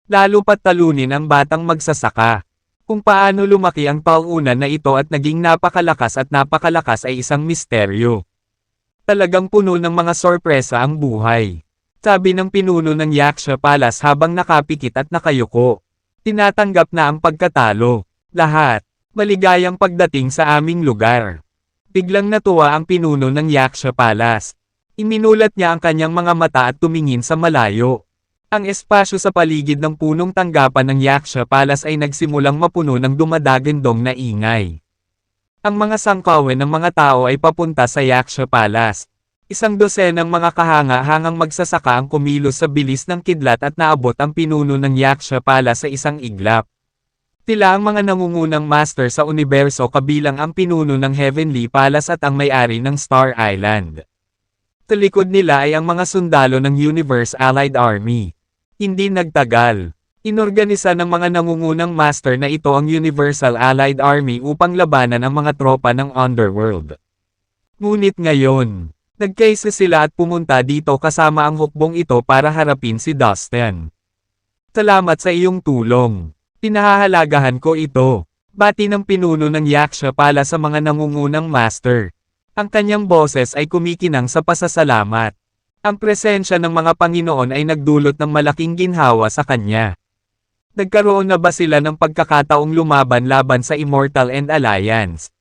Lalo pat talunin ang batang magsasaka. Kung paano lumaki ang taungunan na ito at naging napakalakas ay isang misteryo. Talagang puno ng mga sorpresa ang buhay. Sabi ng pinuno ng Yaksha Palace habang nakapikit at nakayuko. Tinatanggap na ang pagkatalo. Lahat, maligayang pagdating sa aming lugar. Biglang natuwa ang pinuno ng Yaksha Palace. Iminulat niya ang kanyang mga mata at tumingin sa malayo. Ang espasyo sa paligid ng punong tanggapan ng Yaksha Palace ay nagsimulang mapuno ng dumadagandong na ingay. Ang mga sangkawen ng mga tao ay papunta sa Yaksha Palace. 12 ng mga kahanga-hangang magsasaka ang kumilos sa bilis ng kidlat at naabot ang pinuno ng Yaksha Palace sa isang iglap. Sila ang mga nangungunang master sa universo kabilang ang pinuno ng Heavenly Palace at ang may-ari ng Star Island. Sa likod nila ay ang mga sundalo ng Universe Allied Army. Hindi nagtagal. Inorganisa ng mga nangungunang master na ito ang Universal Allied Army upang labanan ang mga tropa ng Underworld. Ngunit ngayon, nagkaisa sila at pumunta dito kasama ang hukbong ito para harapin si Dustin. Salamat sa iyong tulong. Pinahahalagahan ko ito. Bati ng pinuno ng Yaksha Pala sa mga nangungunang master. Ang kanyang boses ay kumikinang sa pasasalamat. Ang presensya ng mga Panginoon ay nagdulot ng malaking ginhawa sa kanya. Nagkaroon na ba sila ng pagkakataong lumaban-laban sa Immortal End Alliance?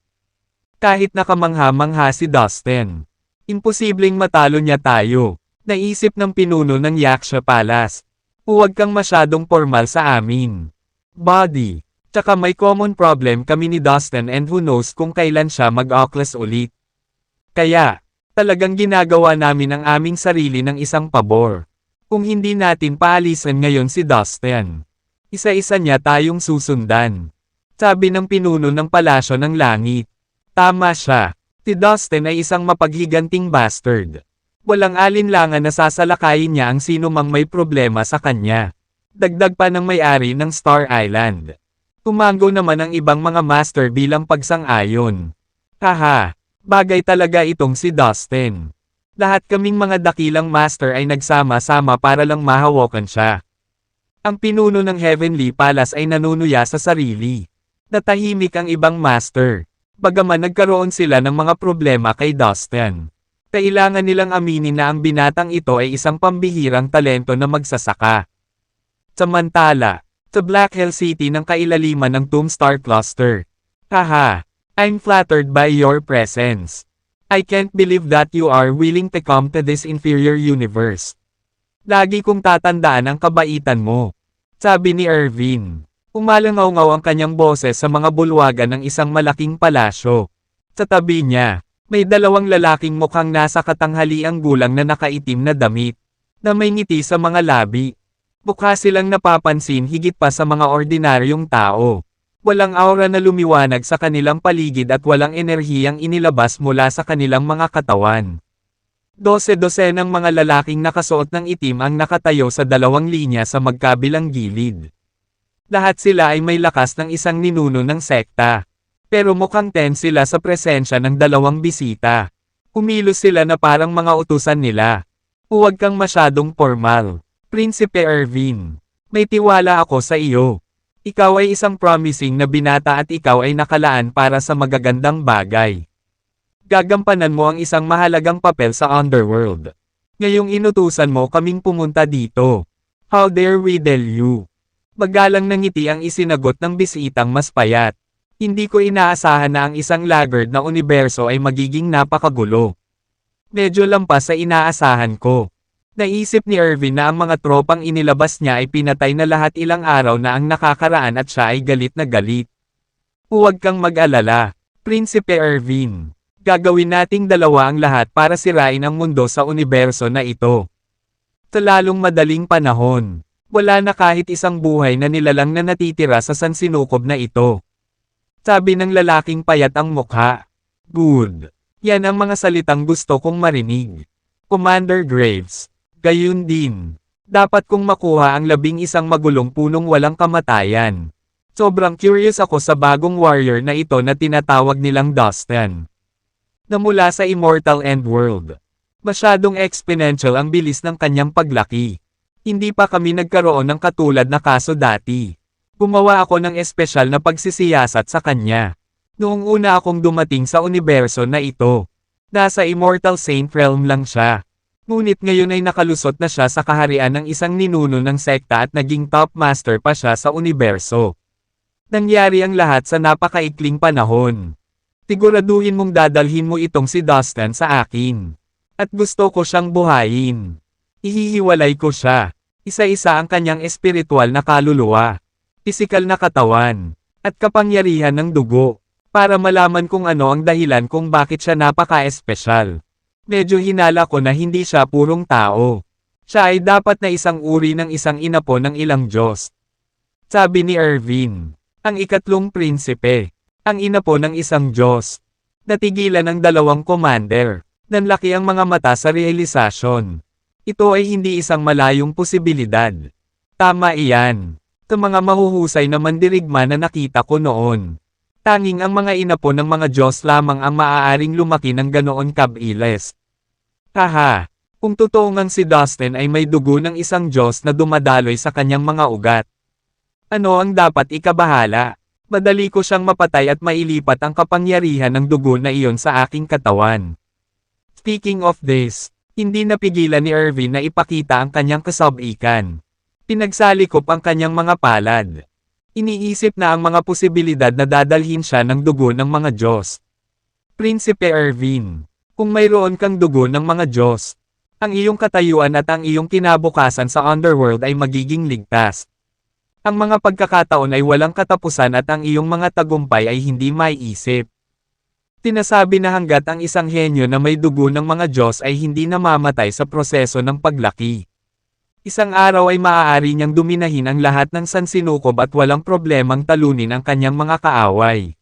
Kahit nakamangha-mangha si Dustin. Imposibleng matalo niya tayo. Naisip ng pinuno ng Yaksha Palace. Huwag kang masyadong formal sa amin. Buddy. Tsaka may common problem kami ni Dustin and who knows kung kailan siya mag-Oculus ulit. Kaya, talagang ginagawa namin ang aming sarili ng isang pabor. Kung hindi natin paalisan ngayon si Dustin. Isa-isa niya tayong susundan. Sabi ng pinuno ng Palasyo ng Langit. Tama siya. Si Dustin ay isang mapaghiganting bastard. Walang alinlangan na sasalakayin niya ang sino mang may problema sa kanya. Dagdag pa ng may-ari ng Star Island. Tumango naman ang ibang mga master bilang pagsang-ayon. Haha, bagay talaga itong si Dustin. Lahat kaming mga dakilang master ay nagsama-sama para lang mahawakan siya. Ang pinuno ng Heavenly Palace ay nanunuya sa sarili. Natahimik ang ibang master. Bagaman nagkaroon sila ng mga problema kay Dustin. Kailangan nilang aminin na ang binatang ito ay isang pambihirang talento na magsasaka. Samantala, sa Black Hell City ng kailaliman ng Tombstar Cluster. Haha, I'm flattered by your presence. I can't believe that you are willing to come to this inferior universe. Lagi kong tatandaan ang kabaitan mo. Sabi ni Irvin. Umalangaw-ngaw ang kanyang boses sa mga bulwagan ng isang malaking palasyo. Sa tabi niya, may dalawang lalaking mukhang nasa katanghaliang gulang na nakaitim na damit, na may ngiti sa mga labi. Mukha silang napapansin higit pa sa mga ordinaryong tao. Walang aura na lumiwanag sa kanilang paligid at walang enerhiyang inilabas mula sa kanilang mga katawan. 12 ng mga lalaking nakasuot ng itim ang nakatayo sa dalawang linya sa magkabilang gilid. Lahat sila ay may lakas ng isang ninuno ng sekta. Pero mukhang tense sila sa presensya ng dalawang bisita. Kumilos sila na parang mga utusan nila. Huwag kang masyadong formal. Prinsipe Irvin, may tiwala ako sa iyo. Ikaw ay isang promising na binata at ikaw ay nakalaan para sa magagandang bagay. Gagampanan mo ang isang mahalagang papel sa Underworld. Ngayong inutusan mo kaming pumunta dito. How dare we tell you? Magalang na ngiti ang isinagot ng bisitang mas payat. Hindi ko inaasahan na ang isang laggard na universo ay magiging napakagulo. Medyo lampas sa inaasahan ko. Naisip ni Irvin na ang mga tropang inilabas niya ay pinatay na lahat ilang araw na ang nakakaraan at siya ay galit na galit. Huwag kang mag-alala, Prinsipe Irvin. Gagawin nating dalawa ang lahat para sirain ang mundo sa universo na ito. Sa lalong madaling panahon, wala na kahit isang buhay na nilalang na natitira sa sansinukob na ito. Sabi ng lalaking payat ang mukha. Good. Yan ang mga salitang gusto kong marinig. Commander Graves. Gayun din. Dapat kong makuha ang 11 magulong punong walang kamatayan. Sobrang curious ako sa bagong warrior na ito na tinatawag nilang Dustin. Na mula sa Immortal End World. Masyadong exponential ang bilis ng kanyang paglaki. Hindi pa kami nagkaroon ng katulad na kaso dati. Gumawa ako ng espesyal na pagsisiyasat sa kanya. Noong una akong dumating sa universo na ito. Nasa Immortal Saint Realm lang siya. Ngunit ngayon ay nakalusot na siya sa kaharian ng isang ninuno ng sekta at naging top master pa siya sa universo. Nangyari ang lahat sa napakaikling panahon. Siguraduhin mong dadalhin mo itong si Dustin sa akin. At gusto ko siyang buhayin. Ihihiwalay ko siya. Isa-isa ang kanyang espiritual na kaluluwa, pisikal na katawan, at kapangyarihan ng dugo. Para malaman kung ano ang dahilan kung bakit siya napaka-espesyal. Medyo hinala ko na hindi siya purong tao. Siya ay dapat na isang uri ng isang inapo ng ilang Diyos. Sabi ni Irvin, ang ikatlong prinsipe, ang inapo ng isang Diyos. Natigilan ang dalawang commander. Nanlaki ang mga mata sa realisasyon. Ito ay hindi isang malayong posibilidad. Tama iyan. Sa mga mahuhusay na mandirigma na nakita ko noon. Tanging ang mga inapo ng mga Diyos lamang ang maaaring lumaki ng ganoon kabilis. Haha, kung totoo ngang si Dustin ay may dugo ng isang Diyos na dumadaloy sa kanyang mga ugat. Ano ang dapat ikabahala? Madali ko siyang mapatay at mailipat ang kapangyarihan ng dugo na iyon sa aking katawan. Speaking of this, hindi napigilan ni Irvin na ipakita ang kanyang kasabikan. Pinagsalikop ang kanyang mga palad. Iniisip na ang mga posibilidad na dadalhin siya ng dugo ng mga Diyos. Prinsipe Irvin, kung mayroon kang dugo ng mga Diyos, ang iyong katayuan at ang iyong kinabukasan sa underworld ay magiging ligtas. Ang mga pagkakataon ay walang katapusan at ang iyong mga tagumpay ay hindi maiisip. Tinasabi na hanggat ang isang henyo na may dugo ng mga Diyos ay hindi namamatay sa proseso ng paglaki. Isang araw ay maaari niyang dominahin ang lahat ng sansinukob at walang problemang talunin ang kanyang mga kaaway.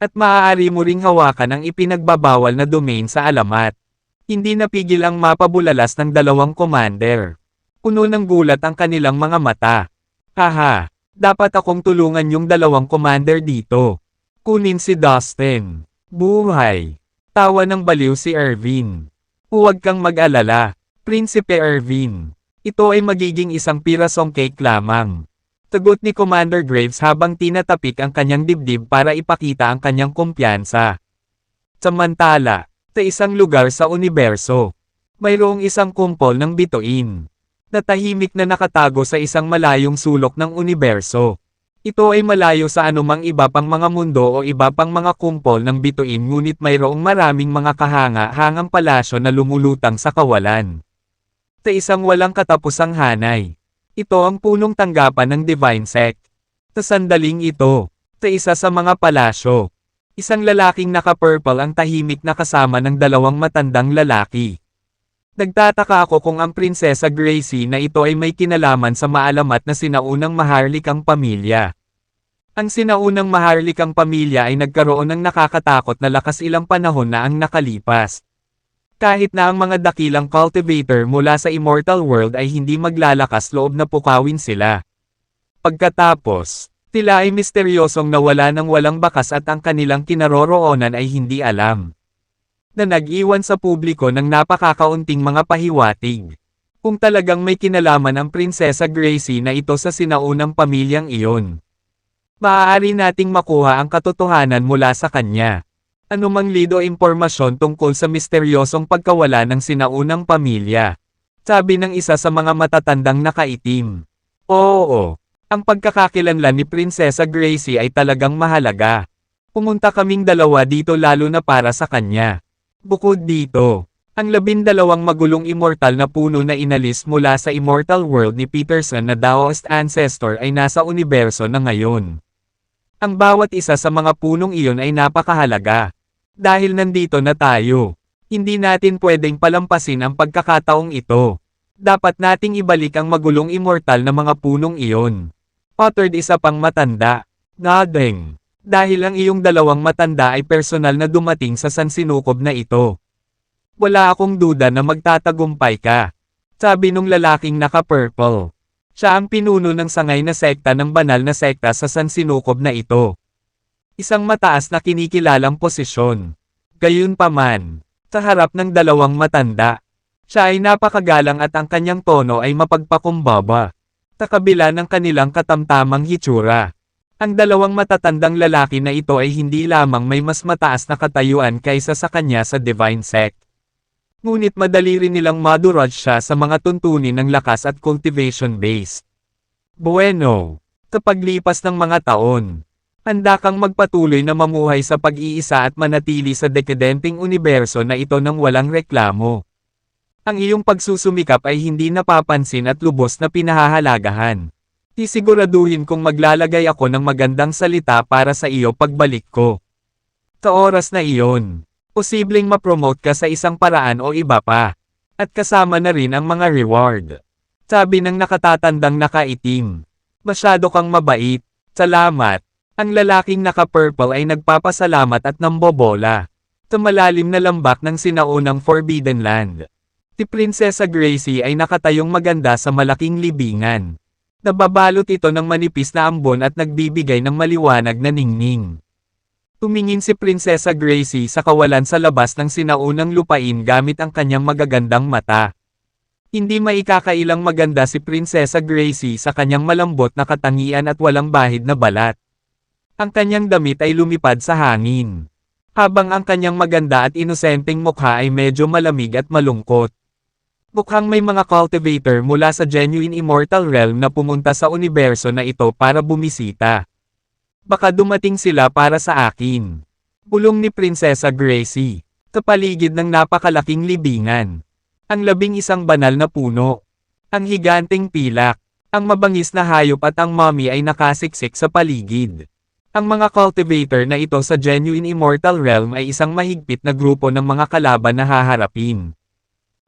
At maaari mo ring hawakan ang ipinagbabawal na domain sa alamat. Hindi napigil ang mapabulalas ng dalawang commander. Puno ng gulat ang kanilang mga mata. Haha, dapat akong tulungan yung dalawang commander dito. Kunin si Dustin. Buhay. Tawa ng baliw si Irvin. Huwag kang mag-alala, Prinsipe Irvin. Ito ay magiging isang pirasong cake lamang. Tugot ni Commander Graves habang tinatapik ang kanyang dibdib para ipakita ang kanyang kumpiyansa. Samantala, sa isang lugar sa universo, mayroong isang kumpol ng bituin na tahimik na nakatago sa isang malayong sulok ng universo. Ito ay malayo sa anumang iba pang mga mundo o iba pang mga kumpol ng bituin ngunit mayroong maraming mga kahanga-hangang palasyo na lumulutang sa kawalan. Sa isang walang katapusang hanay. Ito ang punong tanggapan ng Divine Sect. Sa sandaling ito, sa isa sa mga palasyo, isang lalaking naka-purple ang tahimik na kasama ng dalawang matandang lalaki. Nagtataka ako kung ang Prinsesa Gracie na ito ay may kinalaman sa maalamat na sinaunang maharlikang pamilya. Ang sinaunang maharlikang pamilya ay nagkaroon ng nakakatakot na lakas ilang panahon na ang nakalipas. Kahit na ang mga dakilang cultivator mula sa Immortal World ay hindi maglalakas loob na pukawin sila. Pagkatapos, sila ay misteryosong nawala ng walang bakas at ang kanilang kinaroroonan ay hindi alam. Na nag-iwan sa publiko ng napakakaunting mga pahiwatig. Kung talagang may kinalaman ang Prinsesa Gracie na ito sa sinaunang pamilyang iyon, maaari nating makuha ang katotohanan mula sa kanya. Anumang lead o impormasyon tungkol sa misteryosong pagkawala ng sinaunang pamilya. Sabi ng isa sa mga matatandang nakaitim. Oo, ang pagkakakilanlan ni Prinsesa Gracie ay talagang mahalaga. Pumunta kaming dalawa dito lalo na para sa kanya. Bukod dito, ang 12 magulong immortal na puno na inalis mula sa Immortal World ni Peterson na Daoist Ancestor ay nasa universo na ngayon. Ang bawat isa sa mga punong iyon ay napakahalaga. Dahil nandito na tayo, hindi natin pwedeng palampasin ang pagkakataong ito. Dapat nating ibalik ang magulong immortal na mga punong iyon. Uttered isa pang matanda. Nodding. Dahil ang iyong dalawang matanda ay personal na dumating sa sansinukob na ito. Wala akong duda na magtatagumpay ka. Sabi nung lalaking naka-purple. Siya ang pinuno ng sangay na sekta ng banal na sekta sa sansinukob na ito. Isang mataas na kinikilalang posisyon. Gayunpaman, sa harap ng dalawang matanda, siya ay napakagalang at ang kanyang tono ay mapagpakumbaba. Sa kabila ng kanilang katamtamang hitsura, ang dalawang matatandang lalaki na ito ay hindi lamang may mas mataas na katayuan kaysa sa kanya sa Divine Sect. Ngunit madali rin nilang maduraj siya sa mga tuntunin ng lakas at cultivation base. Bueno, sa paglipas ng mga taon, handa kang magpatuloy na mamuhay sa pag-iisa at manatili sa dekadenteng universo na ito nang walang reklamo. Ang iyong pagsusumikap ay hindi napapansin at lubos na pinahahalagahan. Sisiguraduhin kong maglalagay ako ng magandang salita para sa iyo pagbalik ko. Sa oras na iyon, posibleng ma-promote ka sa isang paraan o iba pa. At kasama na rin ang mga reward. Sabi ng nakatatandang nakaitim. Masyado kang mabait. Salamat. Ang lalaking naka-purple ay nagpapasalamat at nambobola. Sa malalim na lambak ng sinaunang Forbidden Land. Si Prinsesa Gracie ay nakatayong maganda sa malaking libingan. Nababalot ito ng manipis na ambon at nagbibigay ng maliwanag na ningning. Tumingin si Prinsesa Gracie sa kawalan sa labas ng sinaunang lupain gamit ang kanyang magagandang mata. Hindi maikakailang maganda si Prinsesa Gracie sa kanyang malambot na katangian at walang bahid na balat. Ang kanyang damit ay lumipad sa hangin. Habang ang kanyang maganda at inosenteng mukha ay medyo malamig at malungkot. Mukhang may mga cultivator mula sa Genuine Immortal Realm na pumunta sa universo na ito para bumisita. Baka dumating sila para sa akin. Bulong ni Prinsesa Gracie. Sa paligid ng napakalaking libingan. Ang 11 banal na puno. Ang higanteng pilak. Ang mabangis na hayop at ang mommy ay nakasiksik sa paligid. Ang mga cultivator na ito sa Genuine Immortal Realm ay isang mahigpit na grupo ng mga kalaban na haharapin.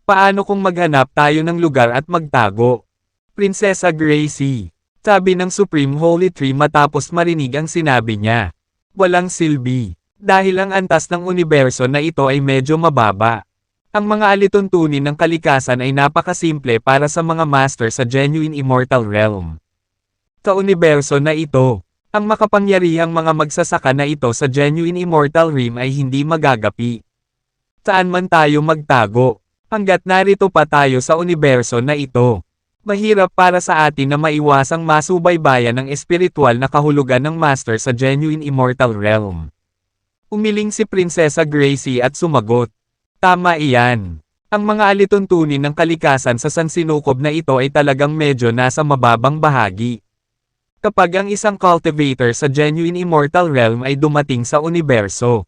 Paano kung maghanap tayo ng lugar at magtago? Prinsesa Gracie. Sabi ng Supreme Holy Tree matapos marinig ang sinabi niya. Walang silbi. Dahil ang antas ng universo na ito ay medyo mababa. Ang mga alituntunin ng kalikasan ay napakasimple para sa mga master sa Genuine Immortal Realm. Sa universo na ito, ang makapangyarihang mga magsasaka na ito sa Genuine Immortal Realm ay hindi magagapi. Saan man tayo magtago, hanggat narito pa tayo sa universo na ito. Mahirap para sa atin na maiwasang masubaybayan ng espiritual na kahulugan ng Master sa Genuine Immortal Realm. Umiling si Prinsesa Gracie at sumagot. Tama iyan. Ang mga alituntunin ng kalikasan sa sansinukob na ito ay talagang medyo nasa mababang bahagi. Kapag ang isang cultivator sa Genuine Immortal Realm ay dumating sa universo,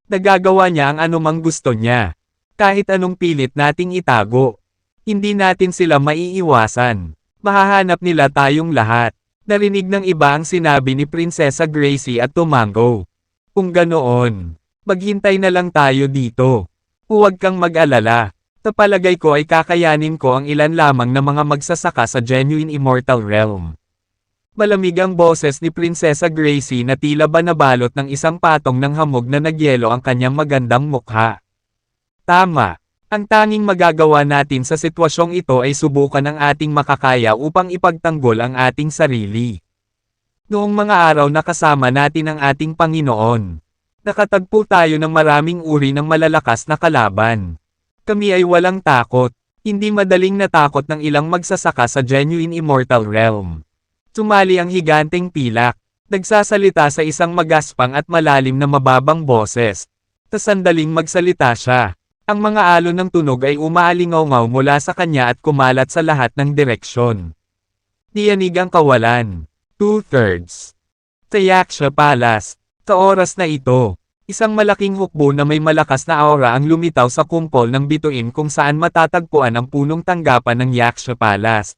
nagagawa niya ang anumang gusto niya. Kahit anong pilit nating itago. Hindi natin sila maiiwasan. Mahahanap nila tayong lahat. Narinig ng iba ang sinabi ni Prinsesa Gracie at tumango. Kung ganoon, maghintay na lang tayo dito. Huwag kang mag-alala. Sa palagay ko ay kakayanin ko ang ilan lamang na mga magsasaka sa Genuine Immortal Realm. Malamig ang boses ni Prinsesa Gracie na tila ba nabalot ng isang patong ng hamog na nagyelo ang kanyang magandang mukha. Tama. Ang tanging magagawa natin sa sitwasyong ito ay subukan ang ating makakaya upang ipagtanggol ang ating sarili. Noong mga araw na kasama natin ang ating Panginoon, nakatagpo tayo ng maraming uri ng malalakas na kalaban. Kami ay walang takot, hindi madaling natakot ng ilang magsasaka sa Genuine Immortal Realm. Sumali ang higanteng pilak, nagsasalita sa isang magaspang at malalim na mababang boses. Sa sandaling magsalita siya. Ang mga alon ng tunog ay umaalingaw-ngaw mula sa kanya at kumalat sa lahat ng direksyon. Niyanig ang kawalan. 2/3. Sa Yaksha Palace. Sa oras na ito, isang malaking hukbo na may malakas na aura ang lumitaw sa kumpol ng bituin kung saan matatagpuan ang punong tanggapan ng Yaksha Palace.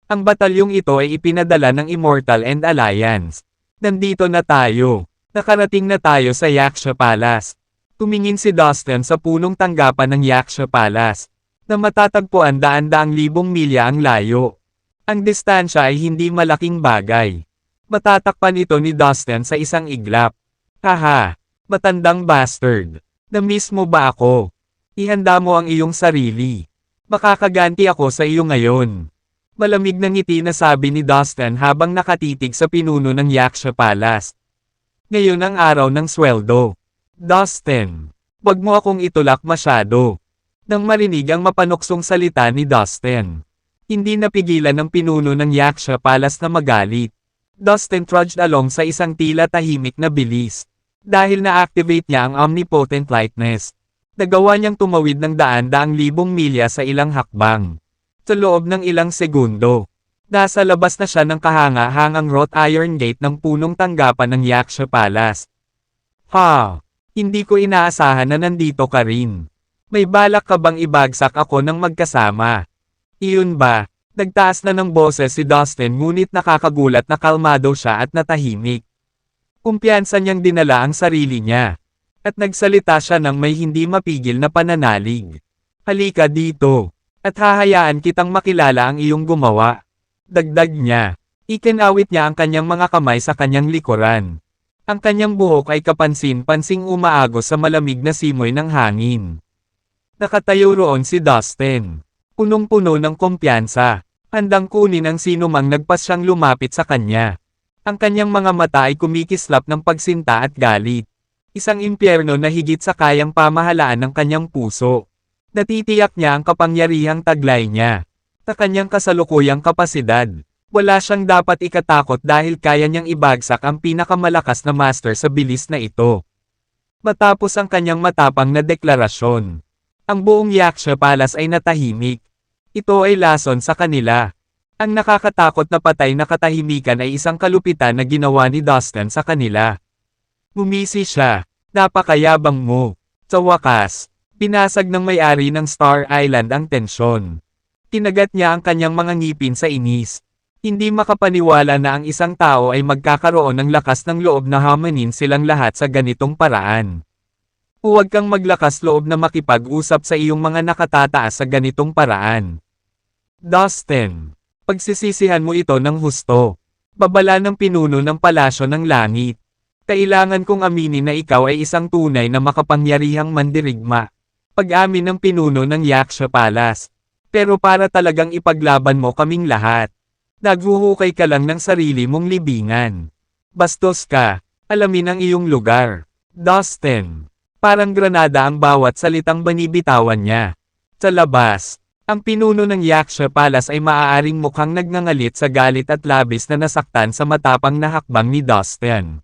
Ang batalyong ito ay ipinadala ng Immortal and Alliance. Nandito na tayo. Nakarating na tayo sa Yaksha Palace. Tumingin si Dustin sa punong tanggapan ng Yaksha Palace, na matatagpuan daan-daang libong milya ang layo. Ang distansya ay hindi malaking bagay. Matatakpan ito ni Dustin sa isang iglap. Haha, matandang bastard. Na-miss mo ba ako? Ihanda mo ang iyong sarili. Makakaganti ako sa iyo ngayon. Malamig na ngiti na sabi ni Dustin habang nakatitig sa pinuno ng Yaksha Palace. Ngayon ang araw ng sweldo. Dustin, wag mo akong itulak masyado. Nang marinig ang mapanuksong salita ni Dustin, hindi napigilan ng pinuno ng Yaksha Palace na magalit. Dustin trudged along sa isang tila tahimik na bilis. Dahil na-activate niya ang omnipotent lightness, nagawa niyang tumawid ng daan-daang libong milya sa ilang hakbang. Sa loob ng ilang segundo, nasa labas na siya ng kahanga-hangang wrought iron gate ng punong tanggapan ng Yaksha Palace. Ha! Hindi ko inaasahan na nandito ka rin. May balak ka bang ibagsak ako ng magkasama? Iyon ba? Nagtaas na ng boses si Dustin ngunit nakakagulat na kalmado siya at natahimik. Kumpiyansa niyang dinala ang sarili niya. At nagsalita siya ng may hindi mapigil na pananalig. Halika dito. At hahayaan kitang makilala ang iyong gumawa. Dagdag niya. Ikinawit niya ang kanyang mga kamay sa kanyang likuran. Ang kanyang buhok ay kapansin-pansing umaagos sa malamig na simoy ng hangin. Nakatayo roon si Dustin. Punong-puno ng kumpiyansa. Handang kunin ang sinumang nagpasyang lumapit sa kanya. Ang kanyang mga mata ay kumikislap ng pagsinta at galit. Isang impyerno na higit sa kayang pamahalaan ng kanyang puso. Natitiyak niya ang kapangyarihang taglay niya. Sa kanyang kasalukuyang kapasidad. Wala siyang dapat ikatakot dahil kaya niyang ibagsak ang pinakamalakas na master sa bilis na ito. Matapos ang kanyang matapang na deklarasyon, ang buong Yaksha Palace ay natahimik. Ito ay lason sa kanila. Ang nakakatakot na patay na katahimikan ay isang kalupitan na ginawa ni Dustin sa kanila. Ngumisi siya. Napakayabang mo. Sa wakas, pinasag ng may-ari ng Star Island ang tensyon. Tinagat niya ang kanyang mga ngipin sa inis. Hindi makapaniwala na ang isang tao ay magkakaroon ng lakas ng loob na hamanin silang lahat sa ganitong paraan. Huwag kang maglakas loob na makipag-usap sa iyong mga nakatataas sa ganitong paraan. Dustin, pagsisisihan mo ito ng husto. Babala ng pinuno ng palasyo ng langit. Kailangan kong aminin na ikaw ay isang tunay na makapangyarihang mandirigma. Pag-amin ng pinuno ng Yaksha Palace. Pero para talagang ipaglaban mo kaming lahat. Naghuhukay ka lang ng sarili mong libingan. Bastos ka, alamin ang iyong lugar. Dustin. Parang granada ang bawat salitang banibitawan niya. Sa labas, ang pinuno ng Yaksha Palace ay maaaring mukhang nagngangalit sa galit at labis na nasaktan sa matapang na hakbang ni Dustin.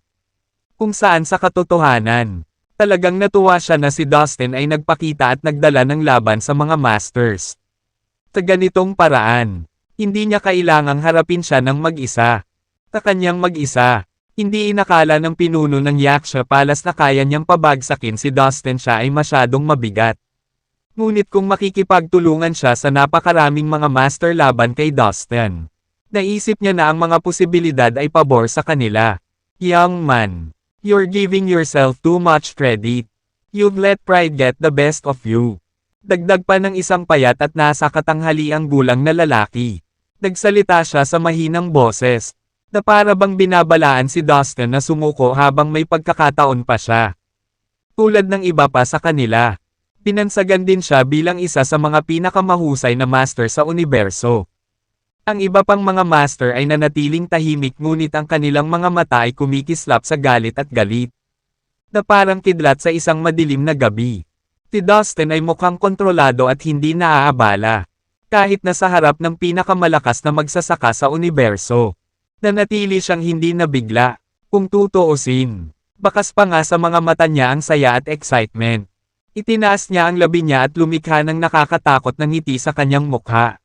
Kung saan sa katotohanan, talagang natuwa siya na si Dustin ay nagpakita at nagdala ng laban sa mga masters. Sa ganitong paraan, hindi niya kailangang harapin siya ng mag-isa. Sa kanyang mag-isa, hindi inakala ng pinuno ng Yaksha Palace na kaya niyang pabagsakin si Dustin, siya ay masyadong mabigat. Ngunit kung makikipagtulungan siya sa napakaraming mga master laban kay Dustin, naisip niya na ang mga posibilidad ay pabor sa kanila. Young man, you're giving yourself too much credit. You've let pride get the best of you. Dagdag pa ng isang payat at nasa katanghaliang gulang na lalaki. Nagsalita siya sa mahinang boses, na para bang binabalaan si Dustin na sumuko habang may pagkakataon pa siya. Tulad ng iba pa sa kanila, pinansagan din siya bilang isa sa mga pinakamahusay na master sa universo. Ang iba pang mga master ay nanatiling tahimik ngunit ang kanilang mga mata ay kumikislap sa galit at galit. Na parang kidlat sa isang madilim na gabi. Si Dustin ay mukhang kontrolado at hindi naaabala. Kahit na sa harap ng pinakamalakas na magsasaka sa universo. Nanatili siyang hindi nabigla. Kung tutuusin, bakas pa nga sa mga mata niya ang saya at excitement. Itinaas niya ang labi niya at lumikha ng nakakatakot na ngiti sa kanyang mukha.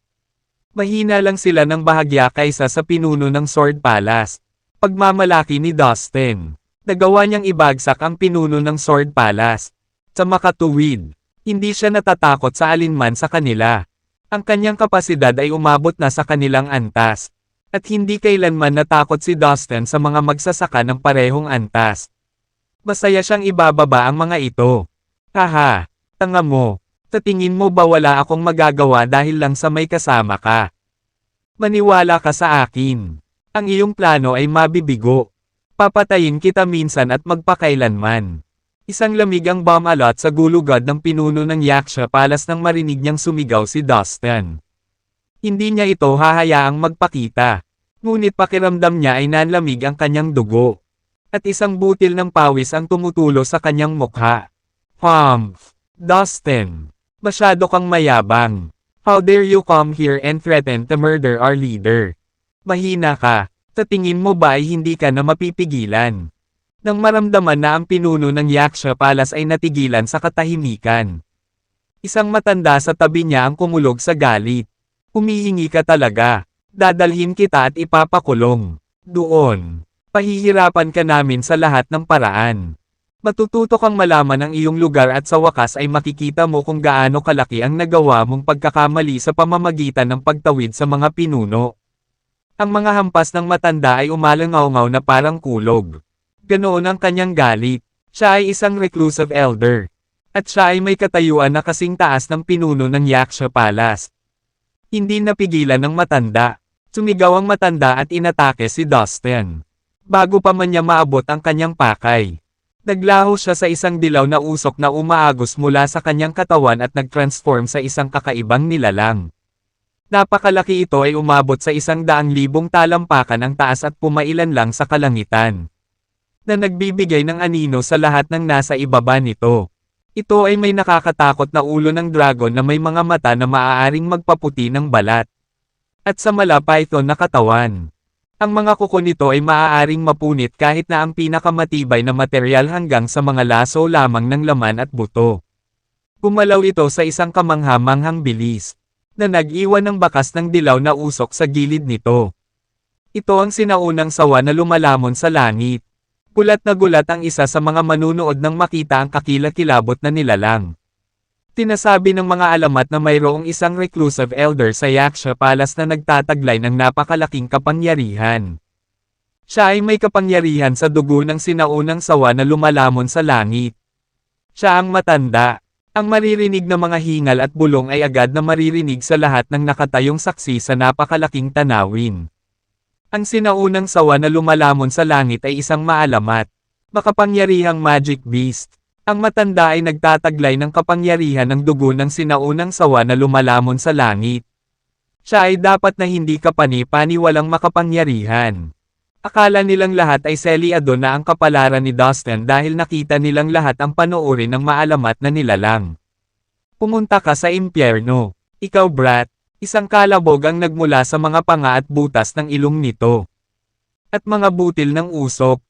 Mahina lang sila ng bahagya kaysa sa pinuno ng Sword Palace. Pagmamalaki ni Dustin, nagawa niyang ibagsak ang pinuno ng Sword Palace. Sa makatuwid, hindi siya natatakot sa alinman sa kanila. Ang kanyang kapasidad ay umabot na sa kanilang antas. At hindi kailanman natakot si Dustin sa mga magsasaka ng parehong antas. Masaya siyang ibababa ang mga ito. Haha, tanga mo. Sa tingin mo ba wala akong magagawa dahil lang sa may kasama ka? Maniwala ka sa akin. Ang iyong plano ay mabibigo. Papatayin kita minsan at magpakailanman. Isang lamig ang bumalot sa gulugod ng pinuno ng Yaksha Palace nang marinig niyang sumigaw si Dustin. Hindi niya ito hahayaang magpakita. Ngunit pakiramdam niya ay nanlamig ang kanyang dugo. At isang butil ng pawis ang tumutulo sa kanyang mukha. Humph! Dustin! Masyado kang mayabang. How dare you come here and threaten to murder our leader? Mahina ka. Sa tingin mo ba ay hindi ka na mapipigilan? Nang maramdaman na ang pinuno ng Yaksha Palace ay natigilan sa katahimikan. Isang matanda sa tabi niya ang kumulog sa galit. Humihingi ka talaga. Dadalhin kita at ipapakulong. Doon. Pahihirapan ka namin sa lahat ng paraan. Matututo kang malaman ang iyong lugar at sa wakas ay makikita mo kung gaano kalaki ang nagawa mong pagkakamali sa pamamagitan ng pagtawid sa mga pinuno. Ang mga hampas ng matanda ay umalangaw-ngaw na parang kulog. Ganoon ang kanyang galit. Siya ay isang reclusive elder. At siya ay may katayuan na kasing taas ng pinuno ng Yaksha Palace. Hindi napigilan ng matanda. Sumigaw ang matanda at inatake si Dustin. bago pa man niya maabot ang kanyang pakay. Naglaho siya sa isang dilaw na usok na umaagos mula sa kanyang katawan at nag-transform sa isang kakaibang nilalang. Napakalaki ito ay umabot sa 100,000 talampakan ang taas at pumailan lang sa kalangitan, na nagbibigay ng anino sa lahat ng nasa ibaba nito. Ito ay may nakakatakot na ulo ng dragon na may mga mata na maaaring magpaputi ng balat. At sa mala-python na katawan. Ang mga kuko nito ay maaaring mapunit kahit na ang pinakamatibay na materyal hanggang sa mga laso lamang ng laman at buto. Gumalaw ito sa isang kamangha-manghang bilis, na nag-iwan ng bakas ng dilaw na usok sa gilid nito. Ito ang sinaunang sawa na lumalamon sa langit. Gulat na gulat ang isa sa mga manunood nang makita ang kakilakilabot na nilalang. Tinasabi ng mga alamat na mayroong isang reclusive elder sa Yaksha Palace na nagtataglay ng napakalaking kapangyarihan. Siya ay may kapangyarihan sa dugo ng sinaunang sawa na lumalamon sa langit. Siya ang matanda. Ang maririnig na mga hingal at bulong ay agad na maririnig sa lahat ng nakatayong saksi sa napakalaking tanawin. Ang sinaunang sawa na lumalamon sa langit ay isang maalamat, makapangyarihang magic beast. Ang matanda ay nagtataglay ng kapangyarihan ng dugo ng sinaunang sawa na lumalamon sa langit. Siya ay dapat na hindi kapani-pani walang makapangyarihan. Akala nilang lahat ay selyado na ang kapalaran ni Dustin dahil nakita nilang lahat ang panoorin ng maalamat na nilalang. Pumunta ka sa impyerno. Ikaw brat. Isang kalabog ang nagmula sa mga panga at butas ng ilong nito. At mga butil ng usok.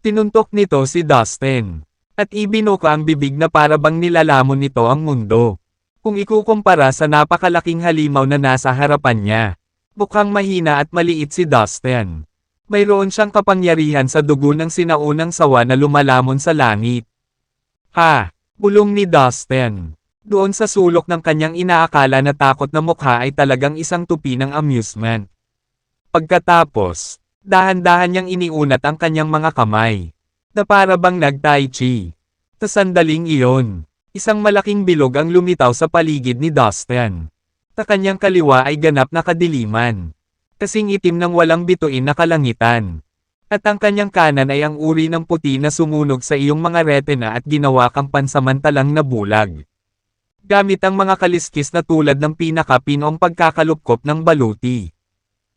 Tinuntok nito si Dustin. At ibinuka ang bibig na para bang nilalamon nito ang mundo. Kung ikukumpara sa napakalaking halimaw na nasa harapan niya. Mukhang mahina at maliit si Dustin. Mayroon siyang kapangyarihan sa dugo ng sinaunang sawa na lumalamon sa langit. Ha! Bulong ni Dustin. Doon sa sulok ng kanyang inaakala na takot na mukha ay talagang isang tupi ng amusement. Pagkatapos, dahan-dahan niyang iniunat ang kanyang mga kamay, na para bang nag-tai chi. Sa sandaling iyon, isang malaking bilog ang lumitaw sa paligid ni Dustin. Sa kanyang kaliwa ay ganap na kadiliman, kasing itim ng walang bituin na kalangitan. At ang kanyang kanan ay ang uri ng puti na sumunog sa iyong mga retina at ginawa kang pansamantalang nabulag. Gamit ang mga kaliskis na tulad ng pinaka-pinong pagkakalupkop ng baluti.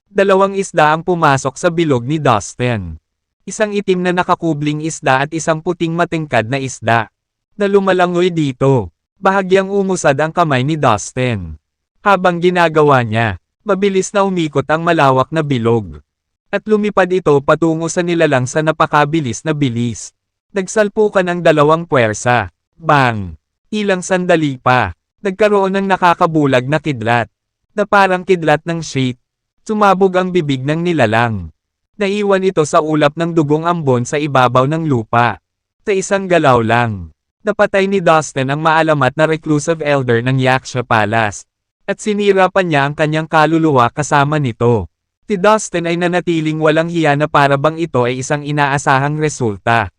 Dalawang isda ang pumasok sa bilog ni Dustin. Isang itim na nakakubling isda at isang puting matingkad na isda, na lumalangoy dito. Bahagyang umusad ang kamay ni Dustin. Habang ginagawa niya, mabilis na umikot ang malawak na bilog. At lumipad ito patungo sa nilalang sa napakabilis na bilis. Nagsalpukan ang dalawang puwersa. Bang! Ilang sandali pa, nagkaroon ng nakakabulag na kidlat, na parang kidlat ng sheet. Sumabog ang bibig ng nilalang. Naiwan ito sa ulap ng dugong ambon sa ibabaw ng lupa. Sa isang galaw lang, napatay ni Dustin ang maalamat na reclusive elder ng Yaksha Palace. At sinira pa niya ang kanyang kaluluwa kasama nito. Si Dustin ay nanatiling walang hiya na para bang ito ay isang inaasahang resulta.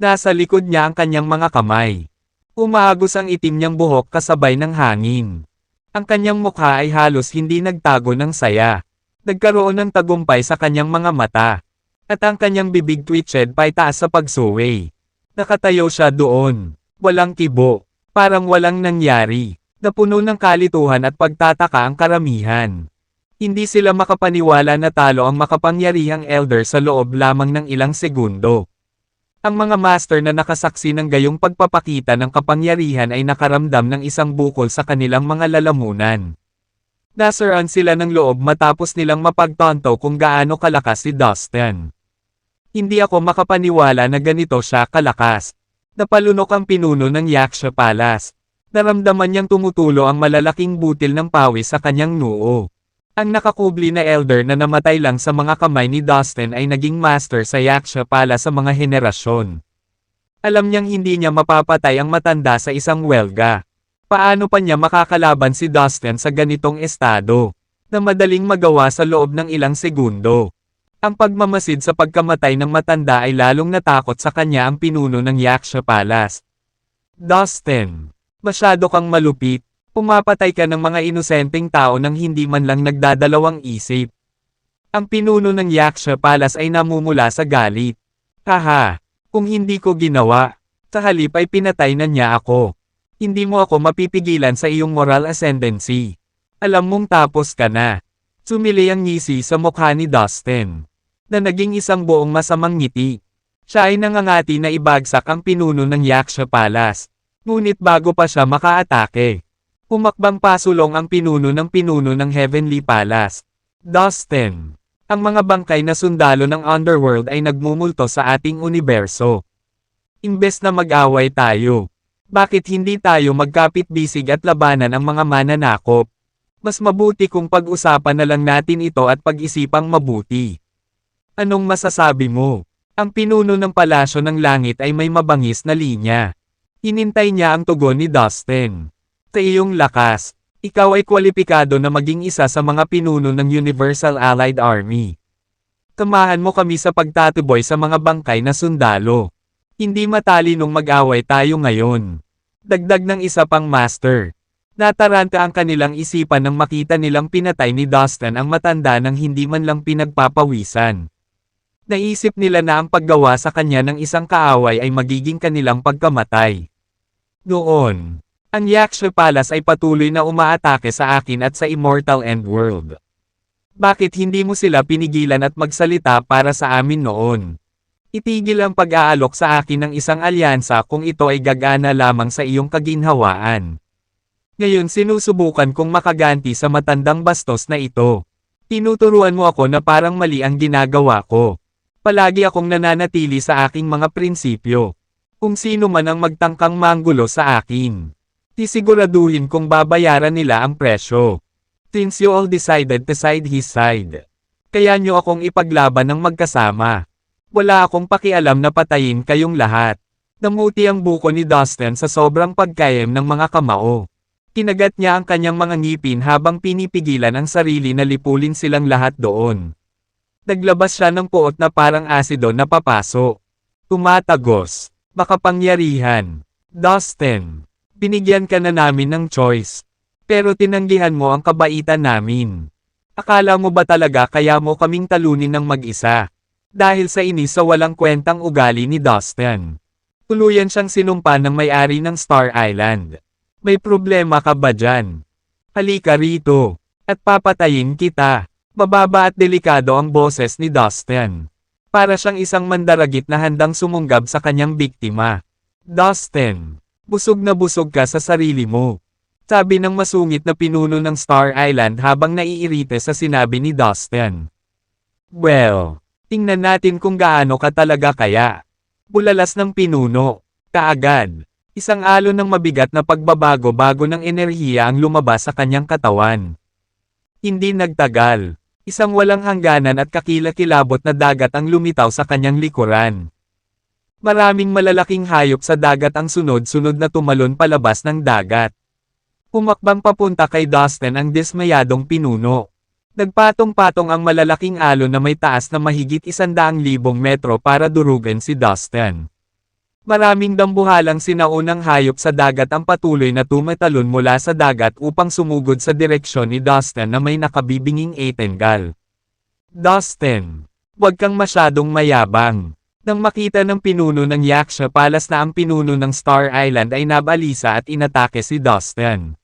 Nasa likod niya ang kanyang mga kamay. Umaagos ang itim niyang buhok kasabay ng hangin. Ang kanyang mukha ay halos hindi nagtago ng saya. Nagkaroon ng tagumpay sa kanyang mga mata. At ang kanyang bibig twitched paitaas sa pagsuway. Nakatayo siya doon. Walang kibo. Parang walang nangyari. Napuno ng kalituhan at pagtataka ang karamihan. Hindi sila makapaniwala na talo ang makapangyarihang elder sa loob lamang ng ilang segundo. Ang mga master na nakasaksi ng gayong pagpapakita ng kapangyarihan ay nakaramdam ng isang bukol sa kanilang mga lalamunan. Nasiraan sila ng loob matapos nilang mapagtanto kung gaano kalakas si Dustin. Hindi ako makapaniwala na ganito siya kalakas. Napalunok ang pinuno ng Yaksha Palace. Naramdaman niyang tumutulo ang malalaking butil ng pawis sa kanyang noo. Ang nakakubli na elder na namatay lang sa mga kamay ni Dustin ay naging master sa Yaksha Palace sa mga henerasyon. Alam niyang hindi niya mapapatay ang matanda sa isang welga. Paano pa niya makakalaban si Dustin sa ganitong estado, na madaling magawa sa loob ng ilang segundo? Ang pagmamasid sa pagkamatay ng matanda ay lalong natakot sa kanya ang pinuno ng Yaksha Palace. Dustin, masyado kang malupit. Pumapatay ka ng mga inosenteng tao nang hindi man lang nagdadalawang isip. Ang pinuno ng Yaksha Palace ay namumula sa galit. Haha, kung hindi ko ginawa, sa halip ay pinatay na niya ako. Hindi mo ako mapipigilan sa iyong moral ascendancy. Alam mong tapos ka na. Sumili ang ngisi sa mukha ni Dustin, na naging isang buong masamang ngiti. Siya ay nangangati na ibagsak ang pinuno ng Yaksha Palace. Ngunit bago pa siya makaatake, humakbang pasulong ang pinuno ng Heavenly Palace. Dustin, ang mga bangkay na sundalo ng Underworld ay nagmumulto sa ating universo. Imbes na mag-away tayo, bakit hindi tayo magkapit-bisig at labanan ang mga mananakop? Mas mabuti kung pag-usapan na lang natin ito at pag-isipang mabuti. Anong masasabi mo? Ang pinuno ng Palasyo ng Langit ay may mabangis na linya. Hinintay niya ang tugon ni Dustin. Sa iyong lakas, ikaw ay kwalipikado na maging isa sa mga pinuno ng Universal Allied Army. Samahan mo kami sa pagtatuboy sa mga bangkay na sundalo. Hindi matalinong mag-away tayo ngayon. Dagdag ng isa pang master. Nataranta ang kanilang isipan nang makita nilang pinatay ni Dustin ang matanda nang hindi man lang pinagpapawisan. Naisip nila na ang paggawa sa kanya ng isang kaaway ay magiging kanilang pagkamatay. Noon, ang Yaksha Palace ay patuloy na umaatake sa akin at sa Immortal End World. Bakit hindi mo sila pinigilan at magsalita para sa amin noon? Itigil ang pag-aalok sa akin ng isang alyansa kung ito ay gagana lamang sa iyong kaginhawaan. Ngayon sinusubukan kong makaganti sa matandang bastos na ito. Tinuturuan mo ako na parang mali ang ginagawa ko. Palagi akong nananatili sa aking mga prinsipyo. Kung sino man ang magtangkang manggulo sa akin, sisiguraduhin kong babayaran nila ang presyo. Since you all decided to side his side, kaya nyo akong ipaglaban ng magkasama. Wala akong pakialam na patayin kayong lahat. Namuti ang buko ni Dustin sa sobrang pagkayem ng mga kamao. Kinagat niya ang kanyang mga ngipin habang pinipigilan ang sarili na lipulin silang lahat doon. Naglabas siya ng puot na parang asido na papaso. Tumatagos. Makapangyarihan. Dustin, binigyan ka na namin ng choice. Pero tinanggihan mo ang kabaitan namin. Akala mo ba talaga kaya mo kaming talunin ng mag-isa? Dahil sa inis sa walang kwentang ugali ni Dustin. Tuluyan siyang sinumpa ng may-ari ng Star Island. May problema ka ba dyan? Halika rito, at papatayin kita. Mababa at delikado ang boses ni Dustin. Para siyang isang mandaragit na handang sumunggab sa kanyang biktima. Dustin, busog na busog ka sa sarili mo. Sabi ng masungit na pinuno ng Star Island habang naiirite sa sinabi ni Dustin. Well, tingnan natin kung gaano ka talaga kaya. Bulalas ng pinuno. Kaagad. Isang alon ng mabigat na pagbabago-bago ng enerhiya ang lumabas sa kanyang katawan. Hindi nagtagal. Isang walang hangganan at kakilakilabot na dagat ang lumitaw sa kanyang likuran. Maraming malalaking hayop sa dagat ang sunod-sunod na tumalon palabas ng dagat. Humakbang papunta kay Dustin ang dismayadong pinuno. Nagpatong-patong ang malalaking alon na may taas na mahigit 100,000 metro para durugan si Dustin. Maraming dambuhalang sinaunang hayop sa dagat ang patuloy na tumatalon mula sa dagat upang sumugod sa direksyon ni Dustin na may nakabibinging etenggal. Dustin, huwag kang masyadong mayabang. Nang makita ng pinuno ng Yaksha Palace na ang pinuno ng Star Island ay nabalisa at inatake si Dustin.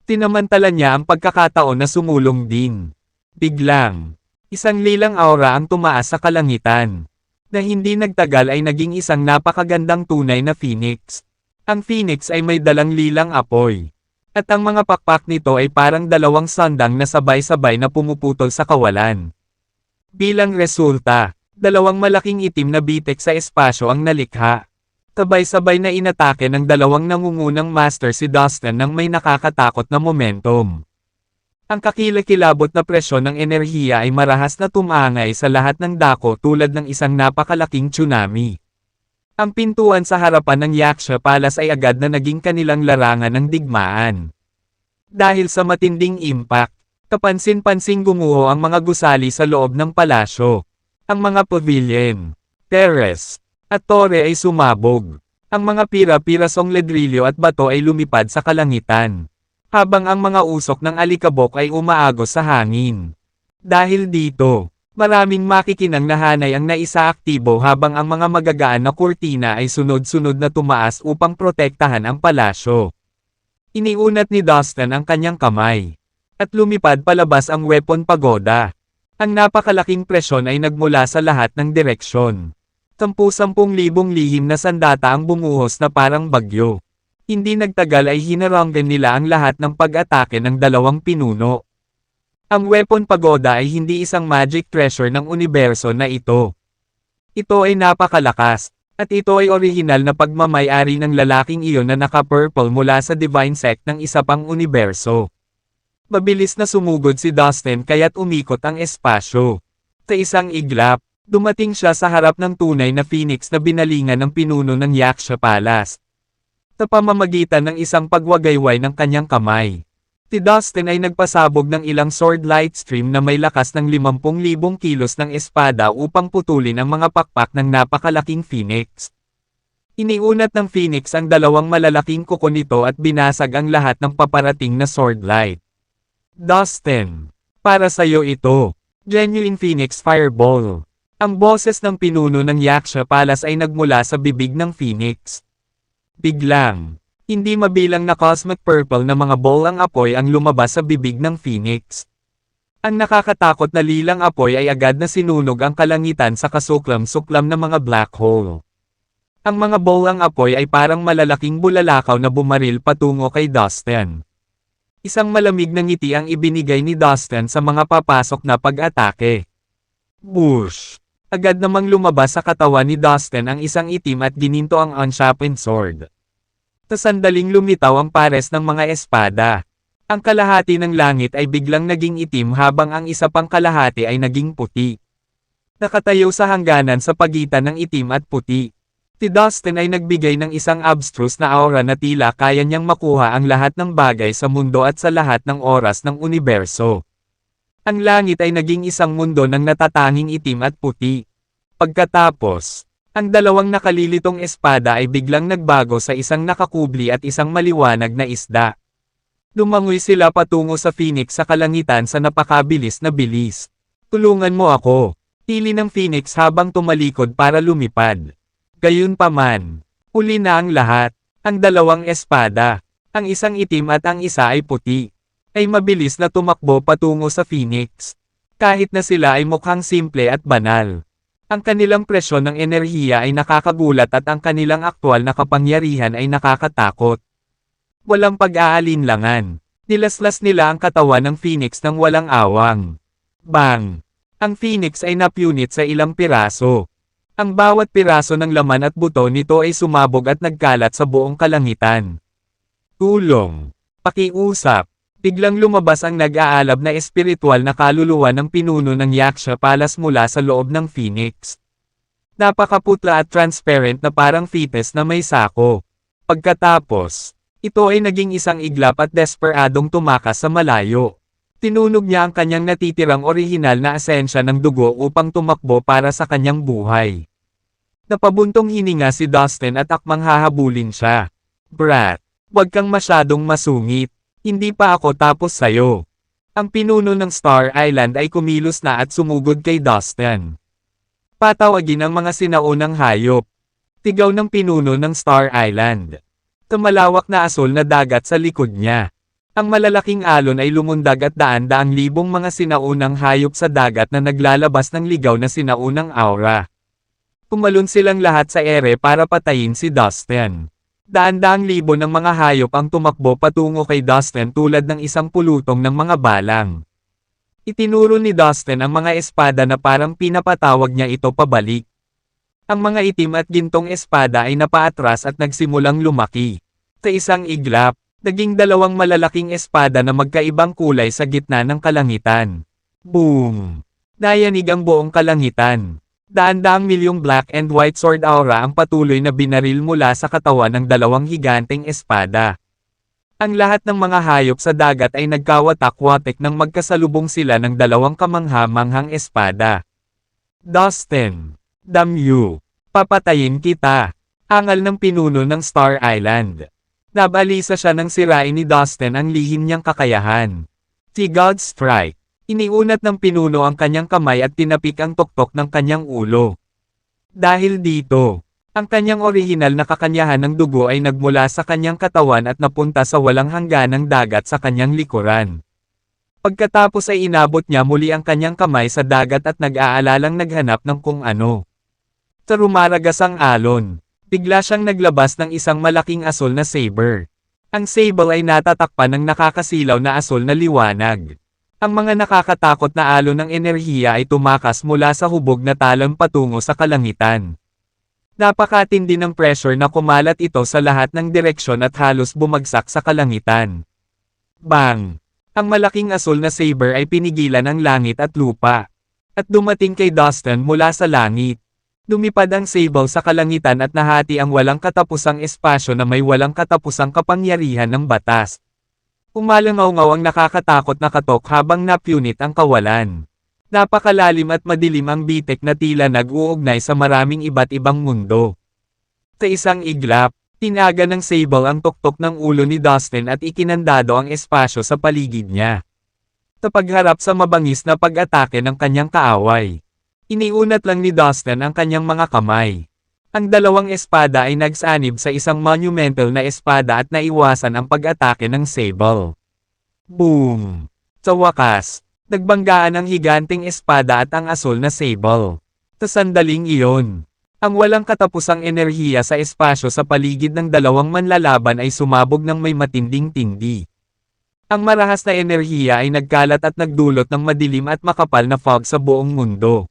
Tinamantala niya ang pagkakataon na sumulong din. Biglang, isang lilang aura ang tumaas sa kalangitan. Na hindi nagtagal ay naging isang napakagandang tunay na phoenix. Ang phoenix ay may dalang lilang apoy. At ang mga pakpak nito ay parang dalawang sandang na sabay-sabay na pumuputol sa kawalan. Bilang resulta, dalawang malaking itim na bitek sa espasyo ang nalikha. Sabay-sabay na inatake ng dalawang nangungunang master si Dustin ng may nakakatakot na momentum. Ang kakilakilabot na presyon ng enerhiya ay marahas na tumangay sa lahat ng dako tulad ng isang napakalaking tsunami. Ang pintuan sa harapan ng Yaksha Palace ay agad na naging kanilang larangan ng digmaan. Dahil sa matinding impact, kapansin-pansing gumuho ang mga gusali sa loob ng palasyo. Ang mga pavilion, terrace, at tore ay sumabog. Ang mga pira-pirasong ledrilyo at bato ay lumipad sa kalangitan. Habang ang mga usok ng alikabok ay umaagos sa hangin. Dahil dito, Maraming makikinang na hanay ang naisaaktibo habang ang mga magagaan na kurtina ay sunod-sunod na tumaas upang protektahan ang palasyo. Iniunat ni Dustin ang kanyang kamay. At lumipad palabas ang weapon pagoda. Ang napakalaking presyon ay nagmula sa lahat ng direksyon. 10,000 lihim na sandata ang bumuhos na parang bagyo. Hindi nagtagal ay hinaranggan nila ang lahat ng pag-atake ng dalawang pinuno. Ang weapon pagoda ay hindi isang magic treasure ng universo na ito. Ito ay napakalakas, at ito ay orihinal na pagmamay-ari ng lalaking iyon na naka-purple mula sa divine sect ng isa pang universo. Mabilis na sumugod si Dustin kaya't umikot ang espasyo. Sa isang iglap, dumating siya sa harap ng tunay na phoenix na binalingan ng pinuno ng Yaksha Palace. Sa pamamagitan ng isang pagwagayway ng kanyang kamay. Si Dustin ay nagpasabog ng ilang sword light stream na may lakas ng 50,000 kilos ng espada upang putulin ang mga pakpak ng napakalaking phoenix. Iniunat ng phoenix ang dalawang malalaking kuko nito at binasag ang lahat ng paparating na sword light. Dustin, para sa'yo ito. Genuine Phoenix Fireball. Ang boses ng pinuno ng Yaksha Palace ay nagmula sa bibig ng phoenix. Biglang, hindi mabilang na cosmic purple na mga ball ang apoy ang lumabas sa bibig ng phoenix. Ang nakakatakot na lilang apoy ay agad na sinunog ang kalangitan sa kasuklam-suklam na mga black hole. Ang mga ball ang apoy ay parang malalaking bulalakaw na bumaril patungo kay Dustin. Isang malamig na ngiti ang ibinigay ni Dustin sa mga papasok na pag-atake. Bush! Agad namang lumabas sa katawan ni Dustin ang isang itim at gininto ang unsharpened sword. Sa sandaling lumitaw ang pares ng mga espada. Ang kalahati ng langit ay biglang naging itim habang ang isa pang kalahati ay naging puti. Nakatayo sa hangganan sa pagitan ng itim at puti. Si Dustin ay nagbigay ng isang abstruse na aura na tila kaya niyang makuha ang lahat ng bagay sa mundo at sa lahat ng oras ng universo. Ang langit ay naging isang mundo ng natatanging itim at puti. Pagkatapos, ang dalawang nakalilitong espada ay biglang nagbago sa isang nakakubli at isang maliwanag na isda. Lumangoy sila patungo sa phoenix sa kalangitan sa napakabilis na bilis. Tulungan mo ako, tili ng phoenix habang tumalikod para lumipad. Gayunpaman, uli na ang lahat, ang dalawang espada, ang isang itim at ang isa ay puti, ay mabilis na tumakbo patungo sa phoenix. Kahit na sila ay mukhang simple at banal. Ang kanilang presyon ng enerhiya ay nakakagulat at ang kanilang aktwal na kapangyarihan ay nakakatakot. Walang pag-aalinlangan. Nilaslas nila ang katawan ng phoenix ng walang awang. Bang! Ang phoenix ay napunit sa ilang piraso. Ang bawat piraso ng laman at buto nito ay sumabog at nagkalat sa buong kalangitan. Tulong! Pakiusap! Biglang lumabas ang nag-aalab na espiritual na kaluluwa ng pinuno ng Yaksha Palace mula sa loob ng phoenix. Napakaputla at transparent na parang fetus na may sako. Pagkatapos, ito ay naging isang iglap at desperadong tumakas sa malayo. Tinunog niya ang kanyang natitirang orihinal na asensya ng dugo upang tumakbo para sa kanyang buhay. Napabuntong hininga si Dustin at akmang hahabulin siya. Brat, huwag kang masyadong masungit. Hindi pa ako tapos sayo. Ang pinuno ng Star Island ay kumilos na at sumugod kay Dustin. Patawagin ang mga sinaunang hayop. Tigaw ng pinuno ng Star Island. Tumalawak na asul na dagat sa likod niya. Ang malalaking alon ay lumundag at daan-daang libong mga sinaunang hayop sa dagat na naglalabas ng ligaw na sinaunang aura. Pumalun silang lahat sa ere para patayin si Dustin. Daan-daang libo ng mga hayop ang tumakbo patungo kay Dustin tulad ng isang pulutong ng mga balang. Itinuro ni Dustin ang mga espada na parang pinapatawag niya ito pabalik. Ang mga itim at gintong espada ay napaatras at nagsimulang lumaki. Sa isang iglap, naging dalawang malalaking espada na magkaibang kulay sa gitna ng kalangitan. Boom! Nayanig ang buong kalangitan. Daan-daang milyong black and white sword aura ang patuloy na binaril mula sa katawan ng dalawang higanteng espada. Ang lahat ng mga hayop sa dagat ay nagkawatak-watik nang magkasalubong sila ng dalawang kamangha-manghang espada. Dustin, damn you! Papatayin kita! Angal ng pinuno ng Star Island. Nabalisa siya nang sirain ni Dustin ang lihim niyang kakayahan. Si God Strike. Iniunat ng pinuno ang kanyang kamay at tinapik ang tuktok ng kanyang ulo. Dahil dito, ang kanyang orihinal na kakanyahan ng dugo ay nagmula sa kanyang katawan at napunta sa walang hangganang dagat sa kanyang likuran. Pagkatapos ay inabot niya muli ang kanyang kamay sa dagat at nag-aalalang naghanap ng kung ano. Rumaragas ang alon. Bigla siyang naglabas ng isang malaking asul na saber. Ang sable ay natatakpan ng nakakasilaw na asul na liwanag. Ang mga nakakatakot na alon ng enerhiya ay tumakas mula sa hubog na talon patungo sa kalangitan. Napakatindi ng pressure na kumalat ito sa lahat ng direksyon at halos bumagsak sa kalangitan. Bang! Ang malaking asul na saber ay pinigilan ang langit at lupa. At dumating kay Dustin mula sa langit. Lumipad ang sable sa kalangitan at nahati ang walang katapusang espasyo na may walang katapusang kapangyarihan ng batas. Umalangaw-ngaw ang nakakatakot na katok habang napunit ang kawalan. Napakalalim at madilim ang bitek na tila nag-uugnay sa maraming iba't ibang mundo. Sa isang iglap, tinaga ng sable ang tuktok ng ulo ni Dustin at ikinandado ang espasyo sa paligid niya. Tapagharap sa mabangis na pag-atake ng kanyang kaaway. Iniunat lang ni Dustin ang kanyang mga kamay. Ang dalawang espada ay nagsanib sa isang monumental na espada at naiwasan ang pag-atake ng sable. Boom! Sa wakas, nagbanggaan ang higanting espada at ang asul na sable. Sa sandaling iyon, ang walang katapusang enerhiya sa espasyo sa paligid ng dalawang manlalaban ay sumabog ng may matinding tindi. Ang marahas na enerhiya ay nagkalat at nagdulot ng madilim at makapal na fog sa buong mundo.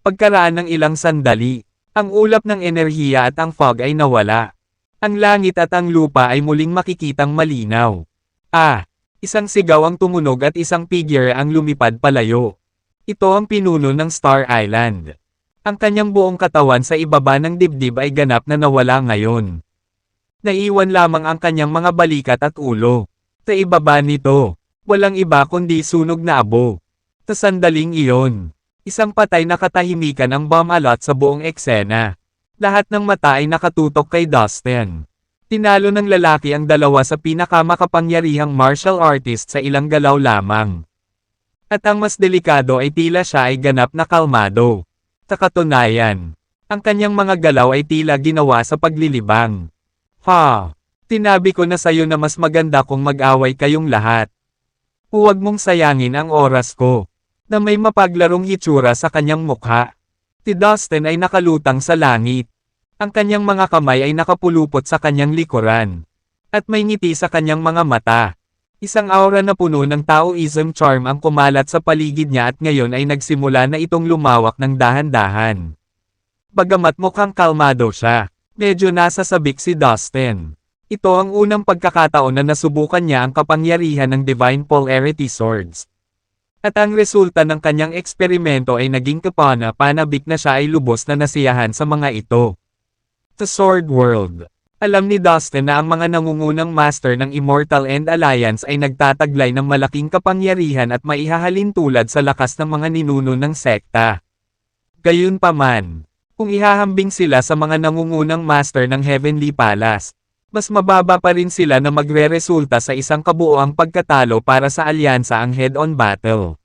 Pagkaraan ng ilang sandali, ang ulap ng enerhiya at ang fog ay nawala. Ang langit at ang lupa ay muling makikitang malinaw. Isang sigaw ang tumunog at isang figure ang lumipad palayo. Ito ang pinuno ng Star Island. Ang kanyang buong katawan sa ibaba ng dibdib ay ganap na nawala ngayon. Naiwan lamang ang kanyang mga balikat at ulo. Sa ibaba nito, walang iba kundi sunog na abo. Sa sandaling iyon, isang patay na katahimikan ang bumalot sa buong eksena. Lahat ng mata ay nakatutok kay Dustin. Tinalo ng lalaki ang dalawa sa pinakamakapangyarihang martial artist sa ilang galaw lamang. At ang mas delikado ay tila siya ay ganap na kalmado. Sa katunayan, ang kanyang mga galaw ay tila ginawa sa paglilibang. Tinabi ko na sayo na mas maganda kung mag-away kayong lahat. Huwag mong sayangin ang oras ko. Na may mapaglarong hitsura sa kanyang mukha. Si Dustin ay nakalutang sa langit. Ang kanyang mga kamay ay nakapulupot sa kanyang likuran. At may ngiti sa kanyang mga mata. Isang aura na puno ng Taoism charm ang kumalat sa paligid niya at ngayon ay nagsimula na itong lumawak ng dahan-dahan. Bagamat mukhang kalmado siya, medyo nasasabik si Dustin. Ito ang unang pagkakataon na nasubukan niya ang kapangyarihan ng Divine Polarity Swords. At ang resulta ng kanyang eksperimento ay naging panabik na siya ay lubos na nasiyahan sa mga ito. Sa Sword World, alam ni Dustin na ang mga nangungunang master ng Immortal End Alliance ay nagtataglay ng malaking kapangyarihan at maihahalin tulad sa lakas ng mga ninuno ng sekta. Gayunpaman, kung ihahambing sila sa mga nangungunang master ng Heavenly Palace, mas mababa pa rin sila na magre-resulta sa isang kabuoang pagkatalo para sa alyansa ang head-on battle.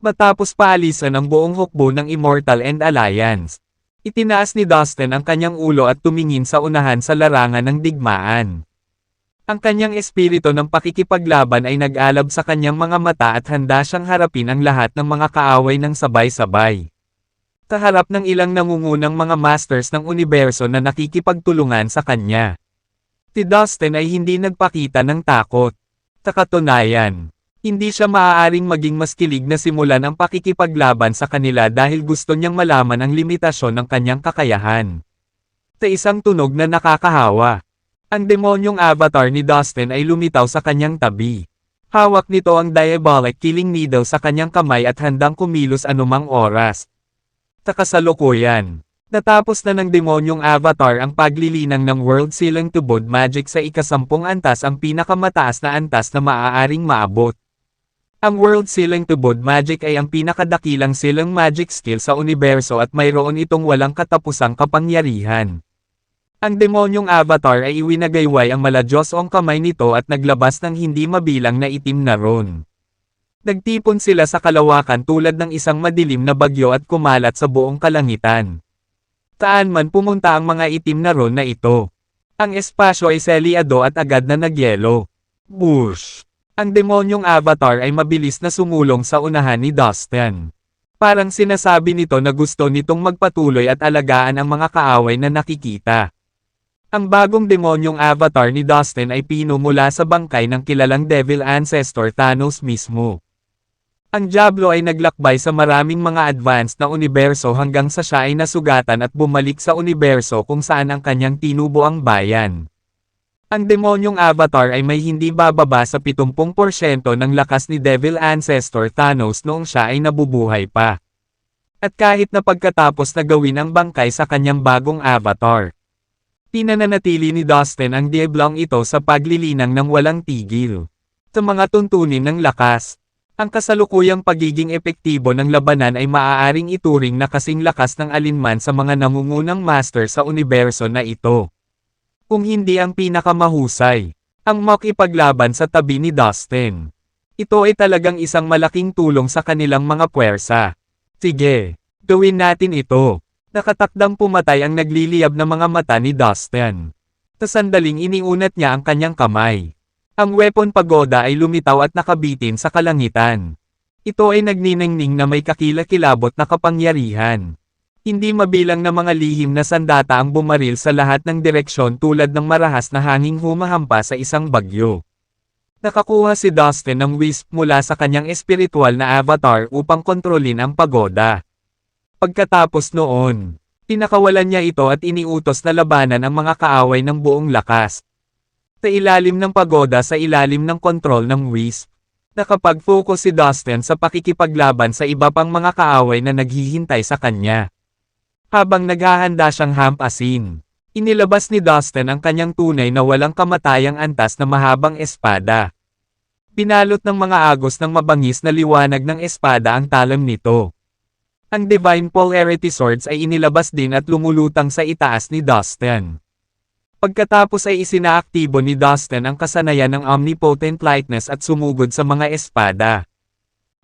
Matapos paalisan ang buong hukbo ng Immortal End Alliance, itinaas ni Dustin ang kanyang ulo at tumingin sa unahan sa larangan ng digmaan. Ang kanyang espiritu ng pakikipaglaban ay nag-alab sa kanyang mga mata at handa siyang harapin ang lahat ng mga kaaway ng sabay-sabay. Sa harap ng ilang nangungunang mga masters ng universo na nakikipagtulungan sa kanya. Si Dustin ay hindi nagpakita ng takot. Sa katunayan, hindi siya maaaring maging mas kilig na simulan ang pakikipaglaban sa kanila dahil gusto niyang malaman ang limitasyon ng kanyang kakayahan. Sa isang tunog na nakakahawa, ang demonyong avatar ni Dustin ay lumitaw sa kanyang tabi. Hawak nito ang diabolic killing needle sa kanyang kamay at handang kumilos anumang oras. Sa kasalukuyan, natapos na ng demonyong avatar ang paglilinang ng World Ceiling Tubod Magic sa ika-10 antas, ang pinakamataas na antas na maaaring maabot. Ang World Ceiling Tubod Magic ay ang pinakadakilang silang magic skill sa universo at mayroon itong walang katapusang kapangyarihan. Ang demonyong avatar ay iwinagayway ang maladyosong kamay nito at naglabas ng hindi mabilang na itim na ron. Nagtipon sila sa kalawakan tulad ng isang madilim na bagyo at kumalat sa buong kalangitan. Saan man pumunta ang mga itim na ron na ito. Ang espasyo ay selyado at agad na nagyelo. Bush! Ang demonyong avatar ay mabilis na sumulong sa unahan ni Dustin. Parang sinasabi nito na gusto nitong magpatuloy at alagaan ang mga kaaway na nakikita. Ang bagong demonyong avatar ni Dustin ay pinumula sa bangkay ng kilalang devil ancestor Thanos mismo. Ang Diablo ay naglakbay sa maraming mga advanced na universo hanggang sa siya ay nasugatan at bumalik sa universo kung saan ang kanyang tinubo ang bayan. Ang demonyong avatar ay may hindi bababa sa 70% ng lakas ni Devil Ancestor Thanos noong siya ay nabubuhay pa. At kahit na pagkatapos na gawin ang bangkay sa kanyang bagong avatar, pinananatili ni Dustin ang Diablong ito sa paglilinang ng walang tigil. Sa mga tuntunin ng lakas, ang kasalukuyang pagiging epektibo ng labanan ay maaaring ituring na kasing lakas ng alinman sa mga nangungunang master sa universo na ito. Kung hindi ang pinakamahusay, ang makipaglaban sa tabi ni Dustin. Ito ay talagang isang malaking tulong sa kanilang mga puwersa. Sige, gawin natin ito. Nakatakdang pumatay ang nagliliyab na mga mata ni Dustin. Sa sandaling iniunat niya ang kanyang kamay. Ang weapon pagoda ay lumitaw at nakabitin sa kalangitan. Ito ay nagniningning na may kakilakilabot na kapangyarihan. Hindi mabilang na mga lihim na sandata ang bumaril sa lahat ng direksyon tulad ng marahas na hanging humahampa sa isang bagyo. Nakakuha si Dustin ng wisp mula sa kanyang espiritual na avatar upang kontrolin ang pagoda. Pagkatapos noon, pinakawalan niya ito at iniutos na labanan ang mga kaaway ng buong lakas. Sa ilalim ng pagoda sa ilalim ng kontrol ng wisp, nakapag-focus si Dustin sa pakikipaglaban sa iba pang mga kaaway na naghihintay sa kanya. Habang naghahanda siyang hampasin, inilabas ni Dustin ang kanyang tunay na walang kamatayang antas na mahabang espada. Pinalot ng mga agos ng mabangis na liwanag ng espada ang talam nito. Ang Divine Polarity Swords ay inilabas din at lumulutang sa itaas ni Dustin. Pagkatapos ay isinaaktibo ni Dustin ang kasanayan ng Omnipotent Lightness at sumugod sa mga espada.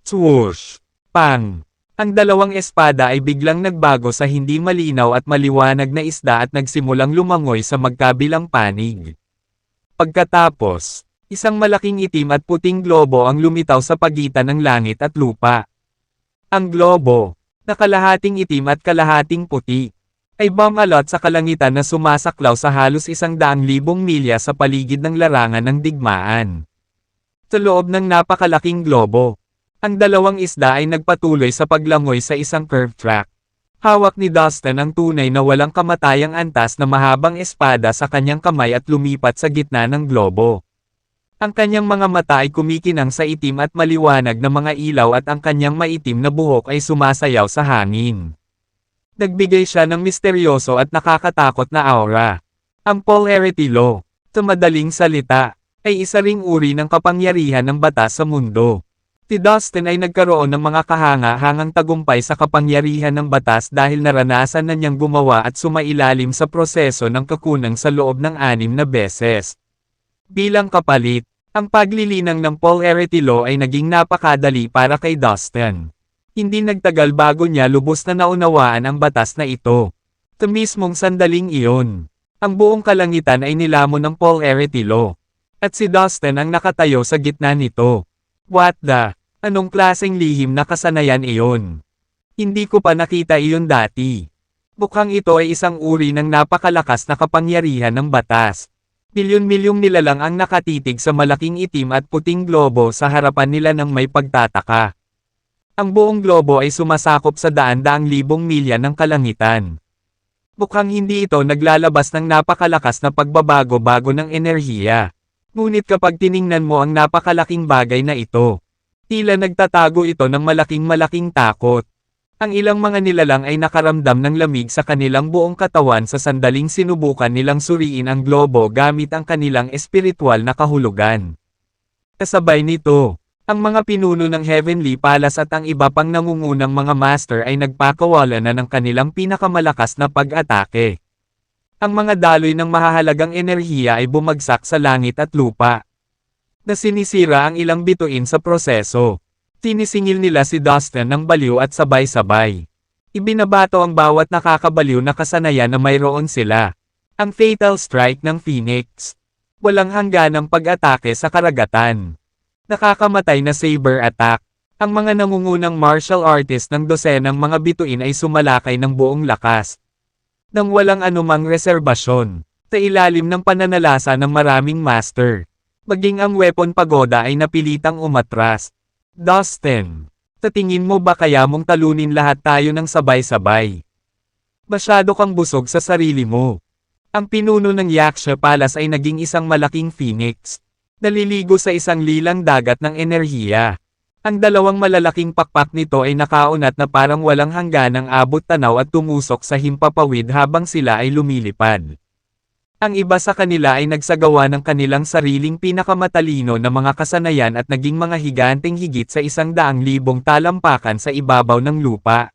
Swoosh! Pang! Ang dalawang espada ay biglang nagbago sa hindi malinaw at maliwanag na isda at nagsimulang lumangoy sa magkabilang panig. Pagkatapos, isang malaking itim at puting globo ang lumitaw sa pagitan ng langit at lupa. Ang globo, na kalahating itim at kalahating puti, ay bumalot sa kalangitan na sumasaklaw sa halos 100,000 milya sa paligid ng larangan ng digmaan. Sa loob ng napakalaking globo, ang dalawang isda ay nagpatuloy sa paglangoy sa isang curved track. Hawak ni Dustin ang tunay na walang kamatayang antas na mahabang espada sa kanyang kamay at lumipat sa gitna ng globo. Ang kanyang mga mata ay kumikinang sa itim at maliwanag na mga ilaw at ang kanyang maitim na buhok ay sumasayaw sa hangin. Nagbigay siya ng misteryoso at nakakatakot na aura. Ang Polarity Law, sa madaling salita, ay isa ring uri ng kapangyarihan ng batas sa mundo. Si Dustin ay nagkaroon ng mga kahanga-hangang tagumpay sa kapangyarihan ng batas dahil naranasan na niyang gumawa at sumailalim sa proseso ng kakunang sa loob ng 6 na beses. Bilang kapalit, ang paglilinang ng Polarity Law ay naging napakadali para kay Dustin. Hindi nagtagal bago niya lubos na naunawaan ang batas na ito. Sa mismong sandaling iyon, ang buong kalangitan ay nilamon ng Polarity Law. At si Dustin ang nakatayo sa gitna nito. What the? Anong klaseng lihim na kasanayan iyon? Hindi ko pa nakita iyon dati. Mukhang ito ay isang uri ng napakalakas na kapangyarihan ng batas. Milyon-milyong nilalang ang nakatitig sa malaking itim at puting globo sa harapan nila ng may pagtataka. Ang buong globo ay sumasakop sa daan-daang libong milya ng kalangitan. Mukhang hindi ito naglalabas ng napakalakas na pagbabago-bago ng enerhiya. Ngunit kapag tiningnan mo ang napakalaking bagay na ito, tila nagtatago ito ng malaking takot. Ang ilang mga nilalang ay nakaramdam ng lamig sa kanilang buong katawan sa sandaling sinubukan nilang suriin ang globo gamit ang kanilang espiritual na kahulugan. Kasabay nito, ang mga pinuno ng Heavenly Palace at ang iba pang nangungunang mga master ay nagpakawala na ng kanilang pinakamalakas na pag-atake. Ang mga daloy ng mahahalagang enerhiya ay bumagsak sa langit at lupa. Na sinisira ang ilang bituin sa proseso. Sinisingil nila si Dustin ng baliw at sabay-sabay. Ibinabato ang bawat nakakabaliw na kasanayan na mayroon sila. Ang Fatal Strike ng Phoenix. Walang hangganang pag-atake sa karagatan. Nakakamatay na saber attack. Ang mga nangungunang martial artist ng dosenang mga bituin ay sumalakay ng buong lakas. Nang walang anumang reserbasyon. Sa ilalim ng pananalasa ng maraming master. Maging ang weapon pagoda ay napilitang umatras. Dustin, sa tingin mo ba kaya mong talunin lahat tayo ng sabay-sabay? Masyado kang busog sa sarili mo. Ang pinuno ng Yaksha Palace ay naging isang malaking phoenix. Naliligo sa isang lilang dagat ng enerhiya. Ang dalawang malalaking pakpak nito ay nakaunat na parang walang hangganang abot tanaw at tumusok sa himpapawid habang sila ay lumilipad. Ang iba sa kanila ay nagsagawa ng kanilang sariling pinakamatalino na mga kasanayan at naging mga higanteng higit sa 100,000 talampakan sa ibabaw ng lupa.